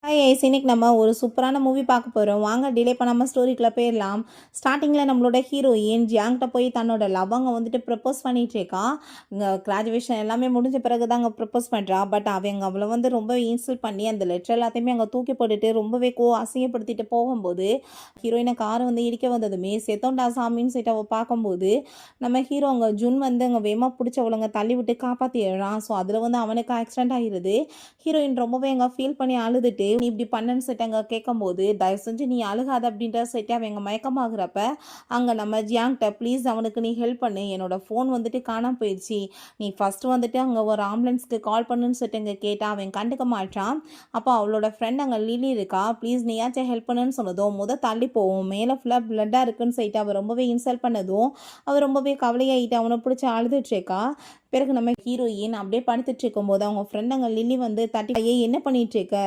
இன்னைக்கு நம்ம ஒரு சூப்பரான மூவி பார்க்க போகிறோம். வாங்க டிலே பண்ணாமல் ஸ்டோரிக்குள்ளே போயிடலாம். ஸ்டார்டிங்கில் நம்மளோட ஹீரோயின் ஜியாங்கிட்ட போய் தன்னோட லவ்வங்க வந்துட்டு ப்ரப்போஸ் பண்ணிட்டு இருக்கா. இங்கே கிராஜுவேஷன் எல்லாமே முடிஞ்ச பிறகு தான் அங்கே ப்ரப்போஸ் பண்ணுறா. பட் அவங்க அவளை வந்து ரொம்ப இன்சல்ட் பண்ணி அந்த லெட்டர் எல்லாத்தையுமே அங்கே தூக்கி போட்டுட்டு ரொம்பவே அசிங்கப்படுத்திட்டு போகும்போது ஹீரோயினை காரை வந்து இடிக்க வந்ததுமே செத்தோண்டா சாமின்னு சொல்லிட்டு அவள் பார்க்கும்போது நம்ம ஹீரோ அங்கே ஜுன் வந்து அங்கே வேகமாக பிடிச்சவளங்க தள்ளி விட்டு காப்பாற்றிடுறான். ஸோ அதில் வந்து அவனுக்கு ஆக்சிடென்ட் ஆகிடுது. ஹீரோயின் ரொம்பவே அங்கே ஃபீல் பண்ணி அழுதுட்டு நீ இப்படி பண்ணன்னு சொல்லிட்டு அங்கே கேட்கும்போது தயவு செஞ்சு நீ அழுகாத அப்படின்ற சொல்லிட்டு அவங்க மயக்கமாகறப்ப அங்கே நம்ம ஜியாங்கிட்ட ப்ளீஸ் அவனுக்கு நீ ஹெல்ப் பண்ணு, என்னோட ஃபோன் வந்துட்டு காணாமல் போயிடுச்சு, நீ ஃபஸ்ட்டு வந்துட்டு அங்கே ஒரு ஆம்புலன்ஸ்க்கு கால் பண்ணுன்னு சொல்லிட்டு அங்கே கேட்டால் அவன் கண்டுக்க மாட்டான். அப்போ அவளோட ஃப்ரெண்ட் அங்கே லிலி இருக்கா, ப்ளீஸ் நீயாச்சும் ஹெல்ப் பண்ணுன்னு சொன்னதும் தள்ளி போவோம், மேலே ஃபுல்லாக பிளட்டாக இருக்குன்னு சொல்லிட்டு அவள் ரொம்பவே இன்சல்ட் பண்ணதும் அவள் ரொம்பவே கவலையாகிட்டு அவனை பிடிச்சி அழுதுட்ருக்கா. பிறகு நம்ம ஹீரோயின் அப்படியே படுத்துட்டு இருக்கும்போது அவங்க ஃப்ரெண்ட் அங்கே லில்லி வந்து தட்டி என்ன பண்ணிட்டு இருக்க,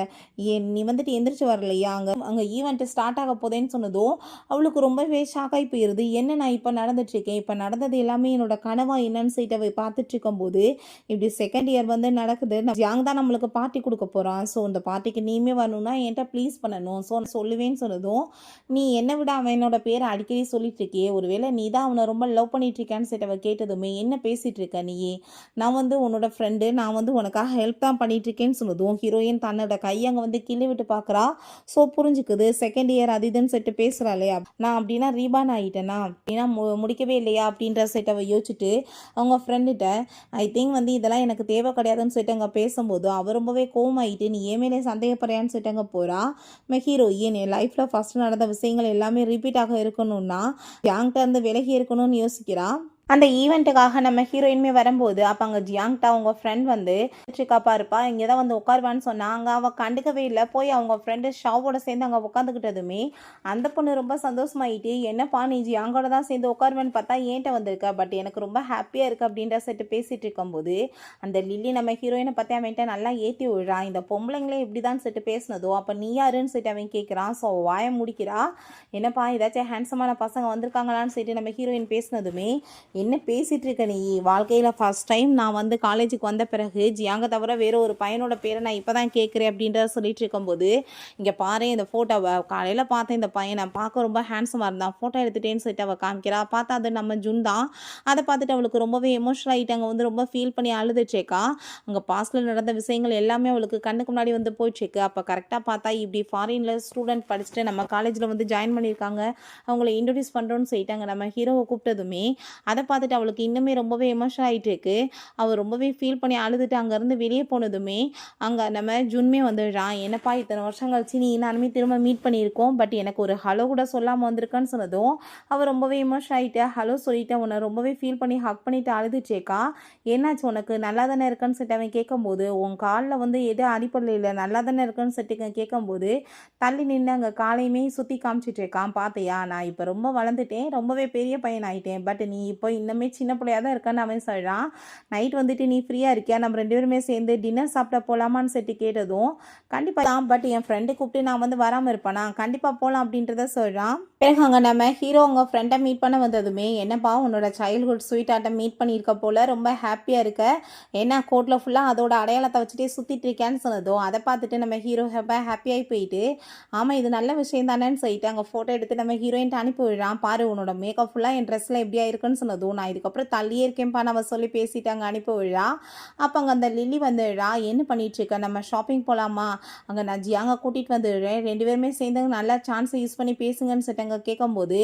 நீ வந்துட்டு எந்திரிச்சு வரலையா, அங்கே ஈவெண்ட் ஸ்டார்ட் ஆக போதேன்னு சொன்னதும் அவளுக்கு ரொம்பவே ஷாக் ஆகி போயிடுது. என்ன நான் இப்போ நடந்துட்டுருக்கேன், இப்போ நடந்தது எல்லாமே என்னோட கனவா என்னன்னு சொல்லிட்டு அவை பார்த்துட்டு இருக்கும்போது இப்படி செகண்ட் இயர் வந்து நடக்குது. ஜாங் தான் நம்மளுக்கு பார்ட்டி கொடுக்க போகிறான். ஸோ இந்த பார்ட்டிக்கு நீமே வரணும்னா என்கிட்ட ப்ளீஸ் பண்ணணும், ஸோ சொல்லுவேன்னு சொன்னதும் நீ என்னை விட அவன் என்னோட பேரை அடிக்கடி சொல்லிட்டு இருக்கியே, ஒருவேளை நீ தான் அவனை ரொம்ப லவ் பண்ணிட்டு இருக்கான்னு சொல்லிட்டு அவள் கேட்டதுமே என்ன பேசிட்டு இருக்க நீ, நான் வந்து உன்னோட ஃப்ரெண்டு, நான் வந்து உனக்காக ஹெல்ப் தான் பண்ணிகிட்ருக்கேன்னு சொன்னதும் ஹீரோயின் தன்னோட கையை அங்கே வந்து கிள்ளி விட்டு பார்க்குறா. ஸோ புரிஞ்சுக்குது செகண்ட் இயர் அது இதுன்னு சொல்லிட்டு பேசுகிறா இல்லையா, நான் அப்படின்னா ரீபான் ஆகிட்டேனா அப்படின்னா முடிக்கவே இல்லையா அப்படின்ற செட்டை அவள் யோசிச்சுட்டு அவங்க ஃப்ரெண்டுகிட்ட ஐ திங்க் வந்து இதெல்லாம் எனக்கு தேவை கிடையாதுன்னு சொல்லிட்டு அங்கே பேசும்போது அவர் ரொம்பவே கோவமாயிட்டு நீ ஏமேலே சந்தேகப்படுறியான்னு சொல்லிட்டு அங்கே போகிறா. ஹீரோயின் என் லைஃப்பில் ஃபஸ்ட்டு நடந்த விஷயங்கள் எல்லாமே ரிப்பீட் ஆக இருக்கணும்னா யாங்கிட்ட இருந்து விலகி இருக்கணும்னு யோசிக்கிறா. அந்த ஈவெண்ட்டுக்காக நம்ம ஹீரோயின்மே வரும்போது அப்போ அங்கே ஜியாங்டா அவங்க ஃப்ரெண்ட் வந்து இருப்பா இங்கே தான் வந்து உட்காருவான்னு சொன்னாங்க. அவள் கண்டுக்கவே இல்லை, போய் அவங்க ஃப்ரெண்டு ஷாவோட சேர்ந்து அங்கே உட்காந்துக்கிட்டதுமே அந்த பொண்ணு ரொம்ப சந்தோஷமாயிட்டு என்னப்பா நீ ஜியாங்கோட தான் சேர்ந்து உட்காருவேன்னு பார்த்தா ஏன்ட்ட வந்திருக்க, பட் எனக்கு ரொம்ப ஹாப்பியாக இருக்குது அப்படின்ற செட்டு பேசிகிட்டு இருக்கும்போது அந்த லில்லி நம்ம ஹீரோயினை பற்றி அவன்கிட்ட நல்லா ஏற்றி விடுறான். இந்த பொம்பளைங்களே இப்படி தான் செட்டு பேசினதோ அப்போ நீ யாருன்னு சொல்லிட்டு அவன் கேட்குறான். ஸோ வாயை முடிக்கிறா. என்னப்பா ஏதாச்சும் ஹேண்ட்ஸமான பசங்க வந்திருக்காங்களான்னு சொல்லிட்டு நம்ம ஹீரோயின் பேசினதுமே என்ன பேசிகிட்டு இருக்க நீ, வாழ்க்கையில் ஃபஸ்ட் டைம் நான் வந்து காலேஜுக்கு வந்த பிறகு ஜியாங்க தவிர வேறு ஒரு பையனோட பேரை நான் இப்போ தான் கேட்குறேன் அப்படின்றத சொல்லிட்டு இருக்கும்போது இங்கே பாரு இந்த ஃபோட்டோவை காலையில் பார்த்தேன், இந்த பையனை பார்க்க ரொம்ப ஹேண்ட்ஸமாக இருந்தான், ஃபோட்டோ எடுத்துட்டேன்னு சொல்லிட்டு அவள் காமிக்கிறா. பார்த்தா அது நம்ம ஜுன் தான். அதை பார்த்துட்டு அவளுக்கு ரொம்பவே எமோஷனல் ஆகிட்டாங்க, வந்து ரொம்ப ஃபீல் பண்ணி அழுதுச்சேக்கா. அங்கே பாஸ்டில் நடந்த விஷயங்கள் எல்லாமே அவளுக்கு கண்ணுக்கு முன்னாடி வந்து போயிடுச்சுக்கு. அப்போ கரெக்டாக பார்த்தா இப்படி ஃபாரினில் ஸ்டூடெண்ட் படிச்சுட்டு நம்ம காலேஜில் வந்து ஜாயின் பண்ணியிருக்காங்க, அவங்கள இன்ட்ரடியூஸ் பண்ணுறோன்னு சொல்லிட்டாங்க. நம்ம ஹீரோவை கூப்பிட்டதுமே அதை பார்த்துட்டு அவளுக்கு இன்னுமே ரொம்பவே எமோஷனல் ஆகிட்டு இருக்கு. அவள் ரொம்பவே ஃபீல் பண்ணி அழுதுட்டு அங்கேருந்து வெளியே போனதுமே அங்கே நம்ம ஜுன்மே வந்துடுறான். என்னப்பா இத்தனை வருஷம் கழிச்சு நீ நானுமே திரும்ப மீட் பண்ணியிருக்கோம், பட் எனக்கு ஒரு ஹலோ கூட சொல்லாமல் வந்திருக்கான்னு சொன்னதும் அவள் ரொம்பவே எமோஷனல் ஆகிட்டு ஹலோ சொல்லிட்டு உன்னை ரொம்பவே ஃபீல் பண்ணி ஹக் பண்ணிட்டு அழுதுச்சேக்கா. என்னாச்சு உனக்கு நல்லா தானே இருக்கான்னு சொல்லிட்டு அவன் கேட்கும்போது உன் காலில் வந்து எதுவும் அடிப்படல இல்லை நல்லா தானே இருக்குன்னு சொல்லிட்டு கேட்கும்போது தள்ளி நின்று அங்கே காலையுமே சுற்றி காமிச்சிட்டு இருக்கான். பார்த்தியா நான் இப்போ ரொம்ப வளர்ந்துட்டேன், ரொம்பவே பெரிய பையன் ஆகிட்டேன், பட் நீ இப்போ இன்னமே சின்ன பிள்ளையாக தான் இருக்கான்னு அவன் சொல்கிறான். நைட் வந்துட்டு நீ ஃப்ரீயாக இருக்கியா, நம்ம ரெண்டு பேருமே சேர்ந்து டின்னர் சாப்பிட போகலாமான்னு சொல்லிட்டு கேட்டதும் கண்டிப்பாக தான், பட் என் ஃப்ரெண்டு கூப்பிட்டு நான் வந்து வராமல் இருப்பேனா, கண்டிப்பாக போகலாம் அப்படின்றத சொல்கிறான். பிறகு அங்கே நம்ம ஹீரோ அவங்க ஃப்ரெண்டை மீட் பண்ண வந்ததுமே என்னப்பா உன்னோட சைல்ட்ஹுட் ஸ்வீட் ஆட்டம் மீட் பண்ணியிருக்க போல் ரொம்ப ஹாப்பியாக இருக்க, ஏன்னா கோர்ட்டில் ஃபுல்லாக அதோட அடையாளத்தை வச்சுட்டே சுற்றிட்டு இருக்கேன்னு சொன்னதும் அதை பார்த்துட்டு நம்ம ஹீரோ ஹாப்பியாகி போயிட்டு ஆமாம் இது நல்ல விஷயம் தானேன்னு சொல்லிட்டு அங்கே ஃபோட்டோ எடுத்து நம்ம ஹீரோயின்ட்டு அனுப்பி விடுறான். பாரு உன்னோட மேக்கப் ஃபுல்லாக என் ட்ரெஸ்ஸில் எப்படியா இருக்குன்னு சொன்னதும் நான் இதுக்கப்புறம் தள்ளியே இருக்கேன்ப்பா நம்ம சொல்லி பேசிட்டாங்க அனுப்பி விழா. அப்போ அங்கே அந்த லில்லி வந்துடுறா. என்ன பண்ணிகிட்ருக்க, நம்ம ஷாப்பிங் போகலாமா, அங்கே நான் ஜியாங்க கூட்டிகிட்டு வந்துடுறேன், ரெண்டு பேருமே சேர்ந்து நல்லா சான்ஸை யூஸ் பண்ணி பேசுங்கன்னு சொல்லிட்டு அங்கே கேட்கும்போது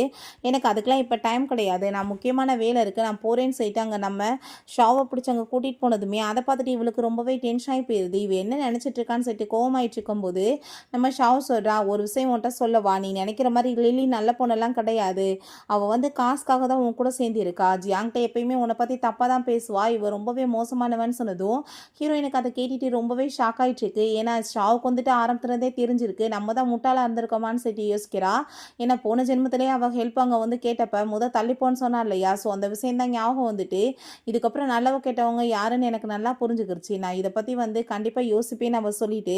எனக்கு அதுக்கெலாம் இப்போ டைம் கிடையாது, நான் முக்கியமான வேலை இருக்குது நான் போகிறேன்னு சொல்லிட்டு அங்கே நம்ம ஷாவை பிடிச்சி அங்கே கூட்டிகிட்டு போனதுமே அதை பார்த்துட்டு இவளுக்கு ரொம்பவே டென்ஷன் ஆகி போயிடுது. இவ என்ன நினச்சிட்டு இருக்கான்னு சொல்லிட்டு கோவமாயிட்டு இருக்கும்போது நம்ம ஷாவ் சொல்கிறா ஒரு விஷயம் உன்ட்ட சொல்லவா, நீ நினைக்கிற மாதிரி லில்லி நல்ல பொண்ணெல்லாம் கிடையாது, அவள் வந்து காசுக்காக தான் உன் கூட சேர்ந்து இருக்கா, ஜியாங்கிட்ட எப்பயுமே உன்னை பற்றி தப்பாக தான் பேசுவா, இவ ரொம்பவே மோசமானவன்னு சொன்னதும் ஹீரோயினுக்கு அதை கேட்டுட்டு ரொம்பவே ஷாக் ஆகிட்டுருக்கு. ஏன்னா ஷாவுக்கு வந்துட்டு ஆரம்பத்துலேருந்தே தெரிஞ்சிருக்கு நம்ம தான் முட்டாளாக இருந்திருக்கோமான்னு சொல்லிட்டு யோசிக்கிறா. ஏன்னா போன போன ஜென்மத்திலேயே அவள் ஹெல்ப் அங்கே வந்து கேட்டப்ப தள்ளிப்போன்னு சொன்னா இல்லையா? ஸோ அந்த விஷயம் தான் ஞாபகம் வந்துட்டு இதுக்கப்புறம் நல்லவ கெட்டவங்க யாருன்னு எனக்கு நல்லா புரிஞ்சுக்கிருச்சு. நான் இதை பற்றி வந்து கண்டிப்பாக யோசிப்பேன்னு அவள் சொல்லிட்டு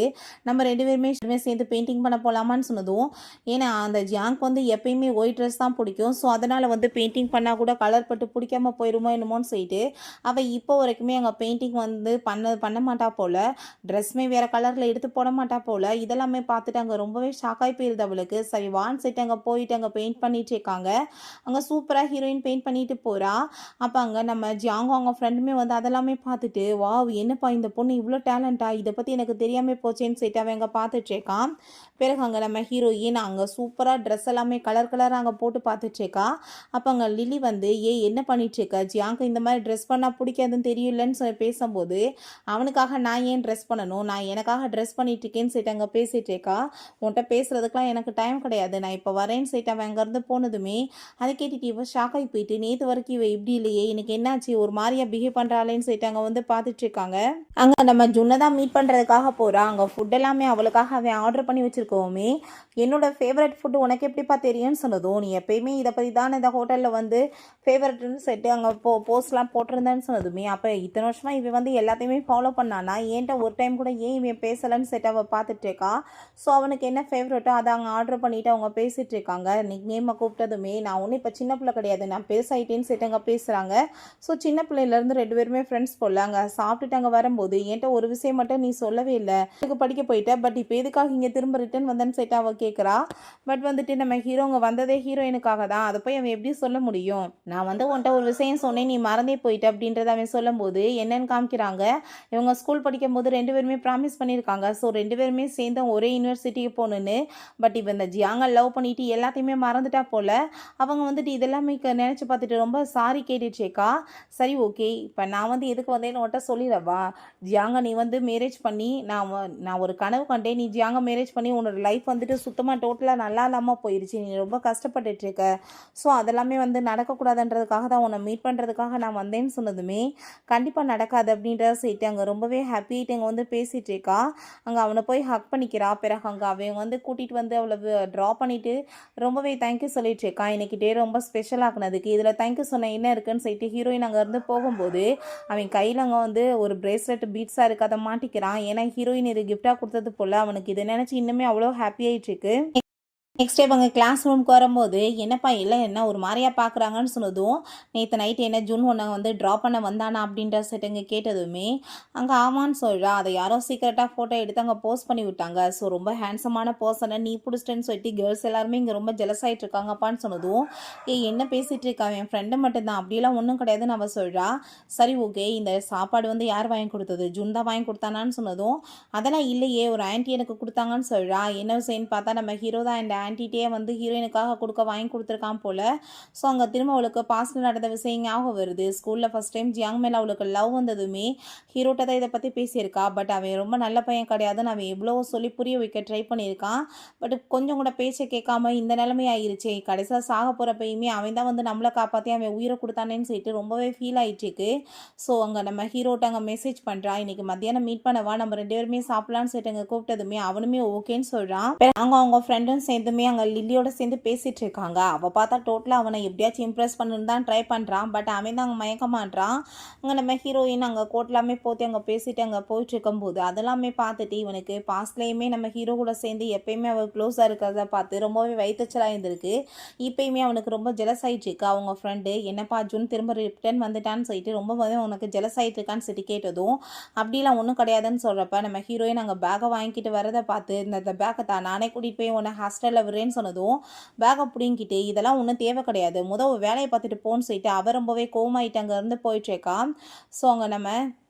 நம்ம 2 பேருமே சேர்ந்து பெயிண்டிங் பண்ண போகலாமான்னு சொன்னதும், ஏன்னா அந்த ஜியாங்க்கு வந்து எப்பயுமே ஒயிட் ட்ரெஸ் தான் பிடிக்கும். ஸோ அதனால் வந்து பெயிண்டிங் பண்ணால் கூட கலர் பட்டு பிடிக்காம போயிடுமோ என்னமோன்னு சொல்லிட்டு அவள் இப்போ வரைக்குமே அங்கே பெயிண்டிங் வந்து பண்ண மாட்டா போல். ட்ரெஸ்ஸுமே வேறு கலரில் எடுத்து போட மாட்டா போல். இதெல்லாமே பார்த்துட்டு அங்கே ரொம்பவே ஷாக்காகி போயிருது அவளுக்கு. சரி வான்னு சொல்லிட்டு அங்கே போயிட்டு அங்கே பெயிண்ட் பண்ணிட்டு இருக்காங்க. அங்கே சூப்பராக ஹீரோயின் பெயிண்ட் பண்ணிட்டு போகிறா. அப்போ அங்கே நம்ம ஜியாங்கும் அவங்க ஃப்ரெண்டுமே வந்து அதெல்லாமே பார்த்துட்டு, வாவ் என்னப்பா இந்த பொண்ணு இவ்வளோ டேலண்டா, இதை பற்றி எனக்கு தெரியாமல் போச்சேன்னு சொல்லிட்டு அவன் அங்கே பார்த்துட்ருக்கான். பிறகு அங்கே நம்ம ஹீரோயின் அங்கே சூப்பராக ட்ரெஸ் எல்லாமே கலர் கலராக அங்கே போட்டு பார்த்துட்ருக்கா. அப்போ அங்கே லில்லி வந்து என்ன பண்ணிட்டுருக்க, ஜியாங்க்கு இந்த மாதிரி ட்ரெஸ் பண்ணால் பிடிக்காதுன்னு தெரியலன்னு சொல்லி பேசும்போது, அவனுக்காக நான் ஏன் ட்ரெஸ் பண்ணணும், நான் எனக்காக ட்ரெஸ் பண்ணிட்டுருக்கேன்னு சொல்லிட்டு அங்கே பேசிகிட்டு இருக்கா. உன்கிட்ட பேசுகிறதுக்கெலாம் எனக்கு டைம் கிடையாது, நான் இப்போ வரேன்னு சொல்லிட்டு அவன் அங்கேருந்து போனதுமே அதை கேட்டுட்டு இவ ஷாக் ஆகி போயிட்டு, நேற்று வரைக்கும் இவ இப்படி இல்லையே, எனக்கு என்னாச்சு ஒரு மாதிரியா பிஹேவ் பண்ணுறாளேன்னு சொல்லிட்டு அங்கே வந்து பார்த்துட்டு இருக்காங்க. அங்கே நம்ம ஜுன்னை தான் மீட் பண்ணுறதுக்காக போகிறா. அங்கே ஃபுட் எல்லாமே அவளுக்காக அவன் ஆர்டர் பண்ணி வச்சுருக்கோமே. என்னோட ஃபேவரட் ஃபுட்டு உனக்கு எப்படிப்பா தெரியும்னு சொன்னதும், நீ எப்பயுமே இதை பற்றி தான் இந்த ஹோட்டலில் வந்து ஃபேவரட்னு சொல்லிட்டு அங்கே போஸ்ட்லாம் போட்டிருந்தேன்னு சொன்னதுமே, அப்போ இத்தனை வருஷமாக இவன் வந்து எல்லாத்தையுமே ஃபாலோ பண்ணானா, ஏன்ட்ட ஒரு டைம் கூட ஏன் இவன் பேசலைன்னு சொல்லிட்டு அவள் பார்த்துட்ருக்கா. ஸோ அவனுக்கு என்ன ஃபேவரட்டோ அதை அங்கே ஆர்டர் பண்ணிவிட்டு அவங்க பேசிகிட்டு இருக்காங்க. நிக் நேமை கூப்பிட்டதுமே, நான் ஒன்றும் இப்போ சின்ன பிள்ளை கிடையாது, நான் பெருசாயிட்டேன்னு சொல்லிட்டு அங்கே பேசுகிறாங்க. ஸோ சின்ன பிள்ளையிலேருந்து 2 பேருமே ஃப்ரெண்ட்ஸ் போல. அங்கே சாப்பிட்டுட்டு அங்கே வரும்போது என்கிட்ட ஒரு விஷயம் மட்டும் நீ சொல்லவே இல்லை, எனக்கு படிக்க போயிட்டேன், பட் இப்போ எதுக்காக இங்கே திரும்ப ரிட்டர்ன் வந்தேன்னு சொல்லிட்டு அவள் கேட்குறா. பட் வந்துட்டு நம்ம ஹீரோங்க வந்ததே ஹீரோயினுக்காக தான், அதை போய் அவன் எப்படி சொல்ல முடியும், நான் வந்து உன்ட்ட ஒரு விஷயம் சொன்னேன் நீ மறந்தே போயிட்ட அப்படின்றத அவன் சொல்லும்போது என்னன்னு காமிக்கிறாங்க. இவங்க ஸ்கூல் படிக்கும் போது 2 பேருமே ப்ராமிஸ் பண்ணியிருக்காங்க. ஸோ 2 பேருமே சேர்ந்து ஒரே யூனிவர்சிட்டிக்கு போகணுன்னு. பட் இப்போ இந்த ஜியாங்க லவ் பண்ணிட்டு எல்லாத்தையுமே மறந்துட்டா போல். அவங்க வந்துட்டு இதெல்லாமே நினச்சி பார்த்துட்டு ரொம்ப சாரி கேட்டுச்சேக்கா. சரி ஓகே, இப்போ நான் வந்து எதுக்கு வந்தேன்னு உன்ட்ட சொல்லிடவா, ஜியாங்க நீ வந்து மேரேஜ் பண்ணி நான் ஒரு கனவு கண்டேன், நீ ஜியாங்க மேரேஜ் பண்ணி உன்னோட லைஃப் வந்துட்டு சுத்தமாக டோட்டலாக நல்லா இல்லாமல் போயிடுச்சு, நீ ரொம்ப கஷ்டப்பட்டுட்ருக்க. ஸோ அதெல்லாமே வந்து நடக்கக்கூடாதுன்றதுக்காக தான் உன்னை மீட் பண்ணுறதுக்காக நான் வந்தேன்னு சொன்னதுமே, கண்டிப்பாக நடக்காது அப்படின்றத சொல்லிட்டு அங்கே ரொம்பவே ஹாப்பியாகிட்டு அங்கே வந்து பேசிகிட்டு இருக்கா. அங்கே அவனை போய் ஹக் பண்ணிக்கிறா. பிறகு அங்கே அவன் வந்து கூட்டிகிட்டு வந்து அவளை ட்ரா பண்ணிவிட்டு ரொம்பவே தேங்க்யூ சொல்லிட்டு இருக்கா. இன்னைக்கு டே ரொம்ப ஸ்பெஷல் ஆக்குனதுக்கு, இதில் தேங்க்யூ சொன்ன என்ன இருக்குன்னு சொல்லிட்டு ஹீரோயின் அங்கேருந்து போகும்போது அவன் கையில் அங்கே வந்து ஒரு பிரேஸ்லெட் பீட்ஸாக இருக்குது, அதை மாட்டிக்கிறான். ஏன்னா ஹீரோயின் இது கிஃப்டாக கொடுத்தது போல் அவனுக்கு இதை நினச்சி இன்னுமே அவ்வளோ ஹாப்பி ஆகிட்டு இருக்கு. நெக்ஸ்ட் டைம் அங்கே கிளாஸ் ரூமுக்கு வரும்போது என்னப்பா இல்லை என்ன ஒரு மாதிரியாக பார்க்குறாங்கன்னு சொன்னதும், நேற்று நைட்டு என்ன ஜூன் ஒன்றை வந்து ட்ரா பண்ண வந்தானா அப்படின்ற செட்டுங்க கேட்டதுமே அங்கே ஆமான்னு சொல்கிறா. அதை யாரோ சீக்கிரட்டாக ஃபோட்டோ எடுத்து அங்கே போஸ்ட் பண்ணி விட்டாங்க. ஸோ ரொம்ப ஹேண்ட்ஸமான பர்சனை நீ பிடிச்சிட்டேன்னு சொல்லிட்டு கேர்ள்ஸ் எல்லாருமே இங்கே ரொம்ப ஜெலஸ் ஆகிட்டு இருக்காங்கப்பான்னு சொன்னதும், என்ன பேசிகிட்டு இருக்கா என் ஃப்ரெண்டு மட்டும்தான், அப்படிலாம் ஒன்றும் கிடையாதுன்னு அவள் சொல்கிறா. சரி ஓகே, இந்த சாப்பாடு வந்து யார் வாங்கி கொடுத்தது, ஜூன் தான் வாங்கி கொடுத்தானான்னு சொன்னதும், அதெல்லாம் இல்லையே ஒரு ஆன்ட்டி எனக்கு கொடுத்தாங்கன்னு சொல்கிறா. என்ன விஷயம்னு பார்த்தா நம்ம ஹீரோ தான் இந்த ஆன்ட்டிகிட்டே வந்து ஹீரோயினுக்காக வாங்கி கொடுத்துருக்கான் போல். ஸோ அங்கே திரும்ப அவளுக்கு பாஸ்டில் நடந்த விஷயம் ஞாபகம் வருது. ஸ்கூலில் ஃபஸ்ட் டைம் ஜியாங் மேலே அவளுக்கு லவ் வந்ததுமே ஹீரோட்ட தான் இதை பற்றி பேசியிருக்கா. பட் அவன் ரொம்ப நல்ல பையன் கிடையாதுன்னு அவன் எவ்வளோ சொல்லி புரிய வைக்க ட்ரை பண்ணியிருக்கான். பட் கொஞ்சம் கூட பேச்சை கேட்காம இந்த நிலைமை ஆயிடுச்சு. கடைசியில் சாக போகிறப்பயுமே அவன் தான் வந்து நம்மளை காப்பாற்றி அவன் உயிரை கொடுத்தானேன்னு சொல்லிட்டு ரொம்பவே ஃபீல் ஆகிட்டுருக்கு. ஸோ அங்கே நம்ம ஹீரோட்ட அங்கே மெசேஜ் பண்ணுறா, இன்றைக்கி மத்தியானம் மீட் பண்ணவா, நம்ம 2 பேருமே சாப்பிட்லான்னு சொல்லிட்டு அங்கே கூப்பிட்டதுமே அவனுமே ஓகேன்னு சொல்கிறான். அவங்க ஃப்ரெண்டும் சேர்ந்துமே அங்கே லில்லியோட சேர்ந்து பேசிகிட்டு இருக்காங்க. அவள் பார்த்தா டோட்டலாக அவனை எப்படியாச்சும் இம்ப்ரெஸ் பண்ணணுன்னு தான் ட்ரை பண்ணுறான். பட் அவன் தான் அங்கே மயக்க மாட்டான். அங்கே நம்ம ஹீரோயின் அங்கே கோட்லாமே போற்றி அங்கே பேசிட்டு அங்கே போயிட்டு இருக்கும்போது அதெல்லாமே பார்த்துட்டு இவனுக்கு பாஸ்ட்லேயுமே நம்ம ஹீரோ கூட சேர்ந்து எப்பயுமே அவள் க்ளோஸாக இருக்கிறத பார்த்து ரொம்பவே வயிற்றுச்சலாக இருந்திருக்கு. இப்போயுமே அவனுக்கு ரொம்ப ஜெலஸ் ஆகிட்டு இருக்கு. அவங்க ஃப்ரெண்டு என்னப்பா ஜூன் திரும்ப ரிட்டர்ன் வந்துட்டான்னு சொல்லிட்டு ரொம்பவே உனக்கு ஜெலஸ் ஆகிட்டு இருக்கான்னு சொல்லி கேட்டதும், அப்படிலாம் ஒன்றும் கிடையாதுன்னு சொல்கிறப்ப நம்ம ஹீரோயின் அங்கே பேக்கை வாங்கிக்கிட்டு வரதை பார்த்து இந்த பேக்கை தான் நானே கூட்டிகிட்டு போய் உன்னை ஹாஸ்டலில் விடுறேன்னு சொன்னதும் பேக்கை பிடிங்கிட்டு இதெல்லாம் ஒன்றும் தேவை கிடையாது, முதல் வேலையை பார்த்துட்டு போன்னு சொல்லிட்டு அவர் ரொம்பவே கோவமாயிட்டு அங்கேருந்து போயிட்டுருக்கா. ஸோ அங்கே நம்ம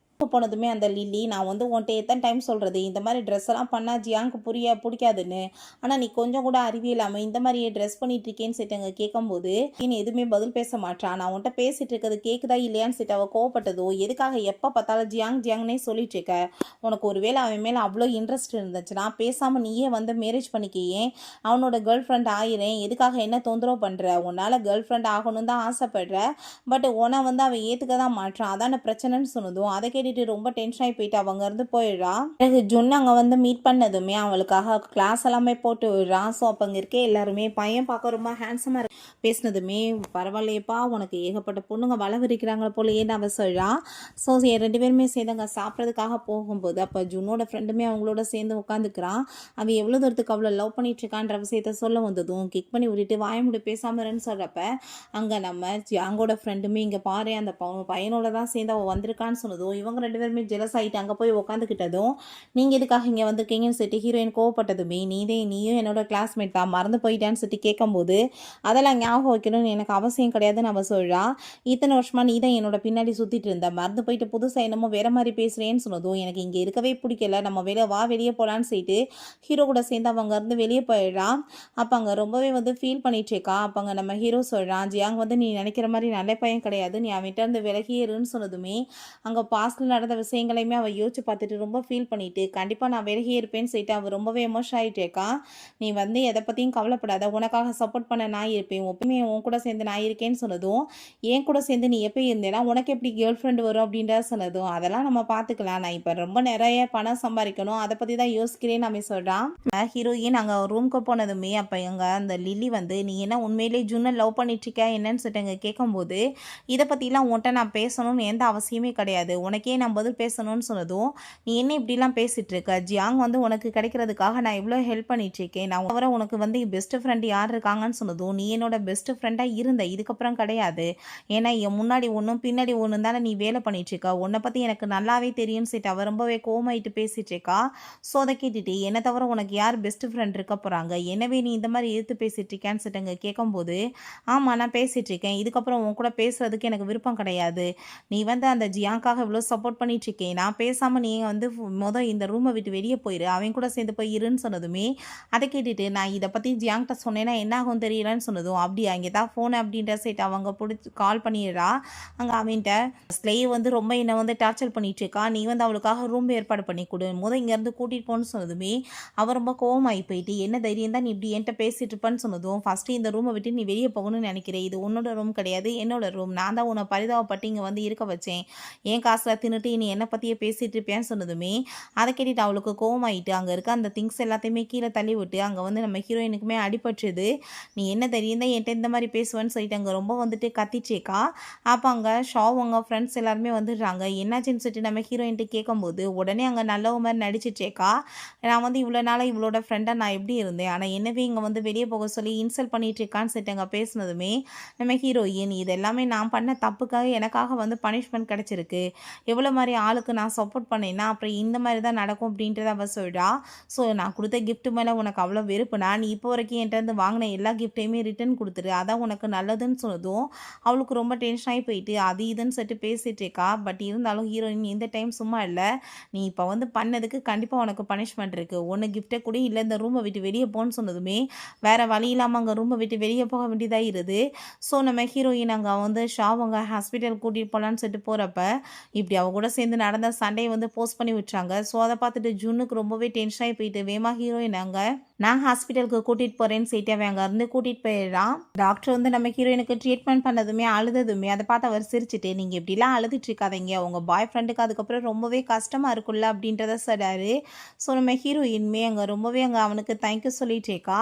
போனதுமே அந்த லில்லி, நான் வந்து உன்ட்ட எத்தனை டைம் சொல்கிறது இந்த மாதிரி ட்ரெஸ் எல்லாம் பண்ணால் ஜியாங்க்கு பிடிக்காதுன்னு, ஆனால் நீ கொஞ்சம் கூட அறிவே இல்லாமல் இந்த மாதிரியே ட்ரெஸ் பண்ணிட்டு இருக்கேன்னு சொல்லிட்டு அங்கே கேட்கும்போது நீ எதுவுமே பதில் பேச மாட்டான். நான் உன்ட்ட பேசிட்டு இருக்கிறது கேட்குதா இல்லையான்னு சொல்லிட்டு அவள் கோவப்பட்டதோ, எதுக்காக எப்போ பார்த்தாலும் ஜியாங்னே சொல்லிட்டு இருக்க, உனக்கு ஒருவேளை அவன் மேலே அவ்வளோ இன்ட்ரெஸ்ட் இருந்துச்சுன்னா பேசாமல் நீயே வந்து மேரேஜ் பண்ணிக்கியே, அவனோட கேர்ள் ஃப்ரெண்ட் ஆயிரேன், எதுக்காக என்ன தொந்தரவு பண்ணுற, உன்னால் கேர்ள் ஃப்ரெண்ட் ஆகணும்னு தான் ஆசைப்படுற, பட் உன்னை வந்து அவன் ஏற்றுக்க தான் மாட்டான், அதான பிரச்சனைன்னு சொன்னதும் அதை கேட்டு கேட்டுட்டு ரொம்ப டென்ஷன் ஆகி போயிட்டு அவங்க இருந்து போயிடுறா. பிறகு ஜுன் அங்கே வந்து மீட் பண்ணதுமே அவளுக்காக கிளாஸ் எல்லாமே போட்டு விடுறான். ஸோ அப்போ அங்கே இருக்க எல்லாருமே பையன் பார்க்க ரொம்ப ஹேண்ட்ஸமாக பேசினதுமே பரவாயில்லையப்பா உனக்கு ஏகப்பட்ட பொண்ணுங்க வளவிருக்கிறாங்க போலயேன்னு அவ சொல்றா. ஸோ 2 பேருமே சேர்ந்து அங்கே சாப்பிட்றதுக்காக போகும்போது அப்போ ஜுன்னோட ஃப்ரெண்டுமே அவங்களோட சேர்ந்து உட்காந்துக்கிறான். அவன் எவ்வளோ தூரத்துக்கு அவ்வளோ லவ் பண்ணிட்டு இருக்கான்ற விஷயத்த சொல்ல வந்ததும் கிக் பண்ணி விட்டுட்டு வாய முடி பேசாமறன்னு சொல்கிறப்ப அங்கே நம்ம ஜாங்கோட ஃப்ரெண்டுமே இங்கே பாரு அந்த பையனோட தான் சேர்ந்து அவள் வந்திருக்கான்னு சொன்னதும் இவங்க 2 பேருமே ஜெலஸ் ஆகிட்டு அங்கே போய் உட்காந்துக்கிட்டதும் நீங்கள் எதுக்காக இங்கே வந்திருக்கீங்கன்னு சொல்லிட்டு ஹீரோயின் கோவப்பட்டதுமே நீயும் என்னோட கிளாஸ்மேட் தான் மறந்து போயிட்டான்னு சொல்லிட்டு கேட்கும்போது அதெல்லாம் ஞாபகம் வைக்கணும்னு எனக்கு அவசியம் கிடையாதுன்னு அவள் சொல்கிறா. இத்தனை வருஷமா நீ தான் என்னோட பின்னாடி சுற்றிட்டு இருந்த மறந்து போயிட்டு புதுசாக என்னமோ வேற மாதிரி பேசுகிறேன்னு சொன்னதும் எனக்கு இங்கே இருக்கவே பிடிக்கல நம்ம வெளியே போகலான்னு சொல்லிட்டு ஹீரோ கூட சேர்ந்து அவங்க இருந்து வெளியே போயிடுறா. அப்போ அங்கே ரொம்பவே வந்து ஃபீல் பண்ணிட்டு இருக்கா. அப்போ அங்கே நம்ம ஹீரோ சொல்கிறான் ஜியாங் வந்து நீ நினைக்கிற மாதிரி நல்ல பையன் கிடையாது நீ அவன்கிட்ட இருந்து விலகிடுன்னு சொன்னதுமே அங்கே பாஸ்டில் நடந்த விஷயங்களையுமே அவள் யோசிச்சு பார்த்துட்டு ரொம்ப ஃபீல் பண்ணிட்டு கண்டிப்பாக நான் விலகி இருப்பேன்னு சொல்லிட்டு அவள் ரொம்பவே எமோஷன் ஆகிட்டு இருக்கா. நீ வந்து எதை பற்றியும் கவலைப்படாத உனக்காக சப்போர்ட் பண்ண நான் இருப்பேன் எப்பவுமே உன் கூட சேர்ந்து நான் இருக்கேன்னு சொன்னதும் என் கூட சேர்ந்து நீ எப்போ இருந்தேன்னா உனக்கு எப்படி கேர்ள் ஃப்ரெண்டு வரும் அப்படின்றத சொன்னதும் அதெல்லாம் நம்ம பார்த்துக்கலாம் நான் இப்போ ரொம்ப நிறைய பணம் சம்பாதிக்கணும் அதை பற்றி தான் யோசிக்கிறேன்னு நம்ம சொல்கிறான். ஹீரோயின் அங்கே ரூமுக்கு போனதுமே அப்போ எங்க அந்த லில்லி வந்து நீ என்ன உண்மையிலே ஜுன்னை லவ் பண்ணிட்டுருக்க என்னன்னு சொல்லிட்டு அங்கே கேட்கும்போது இதை பற்றிலாம் உன்கிட்ட நான் பேசணும்னு எந்த அவசியமே கிடையாது உனக்கே நான் பதில் பேசணும்னு சொன்னதும் நீ என்ன இப்படிலாம் பேசிகிட்டு இருக்க ஜியாங் வந்து உனக்கு கிடைக்கிறதுக்காக நான் இவ்வளோ ஹெல்ப் பண்ணிட்டுருக்கேன் நான் அவரை உனக்கு வந்து பெஸ்ட் ஃப்ரெண்டு யார் இருக்காங்கன்னு சொன்னதும் நீ என்னோட பெஸ்ட் ஃப்ரெண்டாக இருந்த இதுக்கப்புறம் கிடையாது ஏன்னா என் முன்னாடி ஒன்றும் பின்னாடி ஒன்று தானே நீ வேலை பண்ணிட்டுருக்கா உன்னை பற்றி எனக்கு நல்லாவே தெரியும்னு சொல்லிட்டு அவள் ரொம்பவே கோமாயிட்டு பேசிகிட்டு இருக்கா. ஸோ அதை கேட்டுட்டு என்னை தவிர உனக்கு யார் பெஸ்ட் ஃப்ரெண்ட் இருக்க போகிறாங்க எனவே நீ இந்த மாதிரி எடுத்து பேசிகிட்டு இருக்கேன்னு சொல்லிட்டு கேட்கும்போது ஆமாம் நான் பேசிகிட்டு இருக்கேன் இதுக்கப்புறம் உன் கூட பேசுறதுக்கு எனக்கு விருப்பம் கிடையாது நீ வந்து அந்த ஜியாங்காக இவ்வளோ சப்போர்ட் பண்ணிட்டுருக்கேன் நான் பேசாமல் நீ வந்து இந்த ரூமை விட்டு வெளியே போயிரு அவன் கூட சேர்ந்து போய் இருன்னு சொன்னதுமே அதை கேட்டுட்டு நான் இதை பற்றி ஜியாங்கிட்ட சொன்னேன்னா என்ன ஆகும் தெரியலன்னு சொன்னதும் அப்படியா இங்கே தான் ஃபோன் அப்படின்ற சைட் அவங்க பிடிச்சி கால் பண்ணிடுறா. அங்கே அவன்கிட்ட ஸ்லேவ் வந்து ரொம்ப என்னை வந்து டார்ச்சர் பண்ணிட்டு இருக்கா நீ வந்து அவளுக்காக ரூம் ஏற்பாடு பண்ணி கொடு இங்கேருந்து கூட்டிகிட்டு போன்னு சொன்னதுமே அவள் ரொம்ப கோவமாகி போயிட்டு என்ன தைரியம் தான் நீ இப்படி என்கிட்ட பேசிட்டு இருப்பான்னு சொன்னதும் ஃபஸ்ட்டு இந்த ரூமை விட்டு நீ வெளியே போகணும்னு நினைக்கிறேன் இது உன்னோட ரூம் கிடையாது என்னோட ரூம் நான் தான் உன்னை பரிதாபப்பட்டு இங்கே வந்து இருக்க வச்சேன் என் காசில் தின்னுட்டு நீ என்னை பற்றியே பேசிகிட்டு இருப்பேன்னு சொன்னதுமே அதை கேட்டுட்டு அவளுக்கு கோவமாயிட்டு அங்கே இருக்க அந்த திங்ஸ் எல்லாத்தையுமே கீழே தள்ளி விட்டு அங்கே வந்து நம்ம ஹீரோயினுக்குமே அடிபட்டுருது. நீ என்ன தைரியம் தான் என்கிட்ட இந்த மாதிரி பேசுவேன்னு சொல்லிட்டு அங்கே ரொம்ப வந்துட்டு கத்திச்சேக்கா. அப்போ அங்கே அவங்க ஃப்ரெண்ட்ஸ் எல்லாருமே வந்துடுறாங்க என்னாச்சுன்னு சொல்லிட்டு நம்ம ஹீரோயின்ட்டு கேட்கும்போது உடனே அங்கே நல்லவ மாதிரி நடிச்சிட்டேக்கா நான் வந்து இவ்வளோ நாளாக இவளோட ஃப்ரெண்டாக நான் எப்படி இருந்தேன் ஆனால் என்னவே இங்கே வந்து வெளியே போக சொல்லி இன்சல்ட் பண்ணிட்டு இருக்கான்னு சொல்லிட்டு அங்கே பேசினதுமே நம்ம ஹீரோயின் இது எல்லாமே நான் பண்ண தப்புக்காக எனக்காக வந்து பனிஷ்மெண்ட் கிடச்சிருக்கு எவ்வளோ மாதிரி ஆளுக்கு நான் சப்போர்ட் பண்ணேன்னா அப்புறம் இந்த மாதிரி தான் நடக்கும் அப்படின்றத அவள் சொல்கிறா. ஸோ நான் கொடுத்த கிஃப்ட் மேலே உனக்கு அவ்வளோ வெறுப்புனா நீ இப்போ வரைக்கும் என்கிட்ட இருந்து வாங்கின எல்லா கிஃப்ட்டையுமே ரிட்டர்ன் கொடுத்துரு அதான் உனக்கு நல்லதுன்னு சொன்னதும் அவளுக்கு ரொம்ப டென்ஷன் ஆகி போயிட்டு அது இதுன்னு சொல்லிட்டு பேசிட்டு இருக்கா. பட் இருந்தாலும் ஹீரோயின் இந்த டைம் சும்மா இல்லை நீ இப்போ வந்து பண்ணதுக்கு கண்டிப்பாக உனக்கு பனிஷ்மெண்ட் இருக்குது ஒன்று கிஃப்ட்டை கூட இல்லை இந்த ரூமை விட்டு வெளியே போன்னு சொன்னதுமே வேறு வழி இல்லாமல் அங்கே ரூமை விட்டு வெளியே போக வேண்டியதாக இருது. ஸோ நம்ம ஹீரோயின் அங்கே வந்து அவங்க ஹாஸ்பிட்டல் கூட்டிகிட்டு போகலான்னு சொல்லிட்டு போகிறப்ப இப்படி அவ கூட சேர்ந்து நடந்த சண்டையை வந்து போஸ்ட் பண்ணி விட்டுறாங்க. ஸோ அதை பார்த்துட்டு ஜுன்னுக்கு ரொம்பவே டென்ஷன் ஆகி போயிட்டு வேமா ஹீரோயின் அங்கே நான் ஹாஸ்பிட்டலுக்கு கூட்டிகிட்டு போகிறேன்னு சொல்லிட்டு அவன் அங்கே இருந்து கூட்டிகிட்டு போயிடுறான். டாக்டர் வந்து நம்ம ஹீரோயினுக்கு ட்ரீட்மெண்ட் பண்ணதுமே அழுததுமே அதை பார்த்து அவர் சிரிச்சுட்டு நீங்கள் இப்படிலாம் அழுதுட்டு இருக்காதீங்க உங்கள் பாய் ஃப்ரெண்டுக்கு அதுக்கப்புறம் ரொம்பவே கஷ்டமாக இருக்குல்ல அப்படின்றத சொல்கிறாரு. ஸோ நம்ம ஹீரோயின்மே அங்கே ரொம்பவே அங்கே அவனுக்கு தேங்க்யூ சொல்லிட்டு இருக்கா.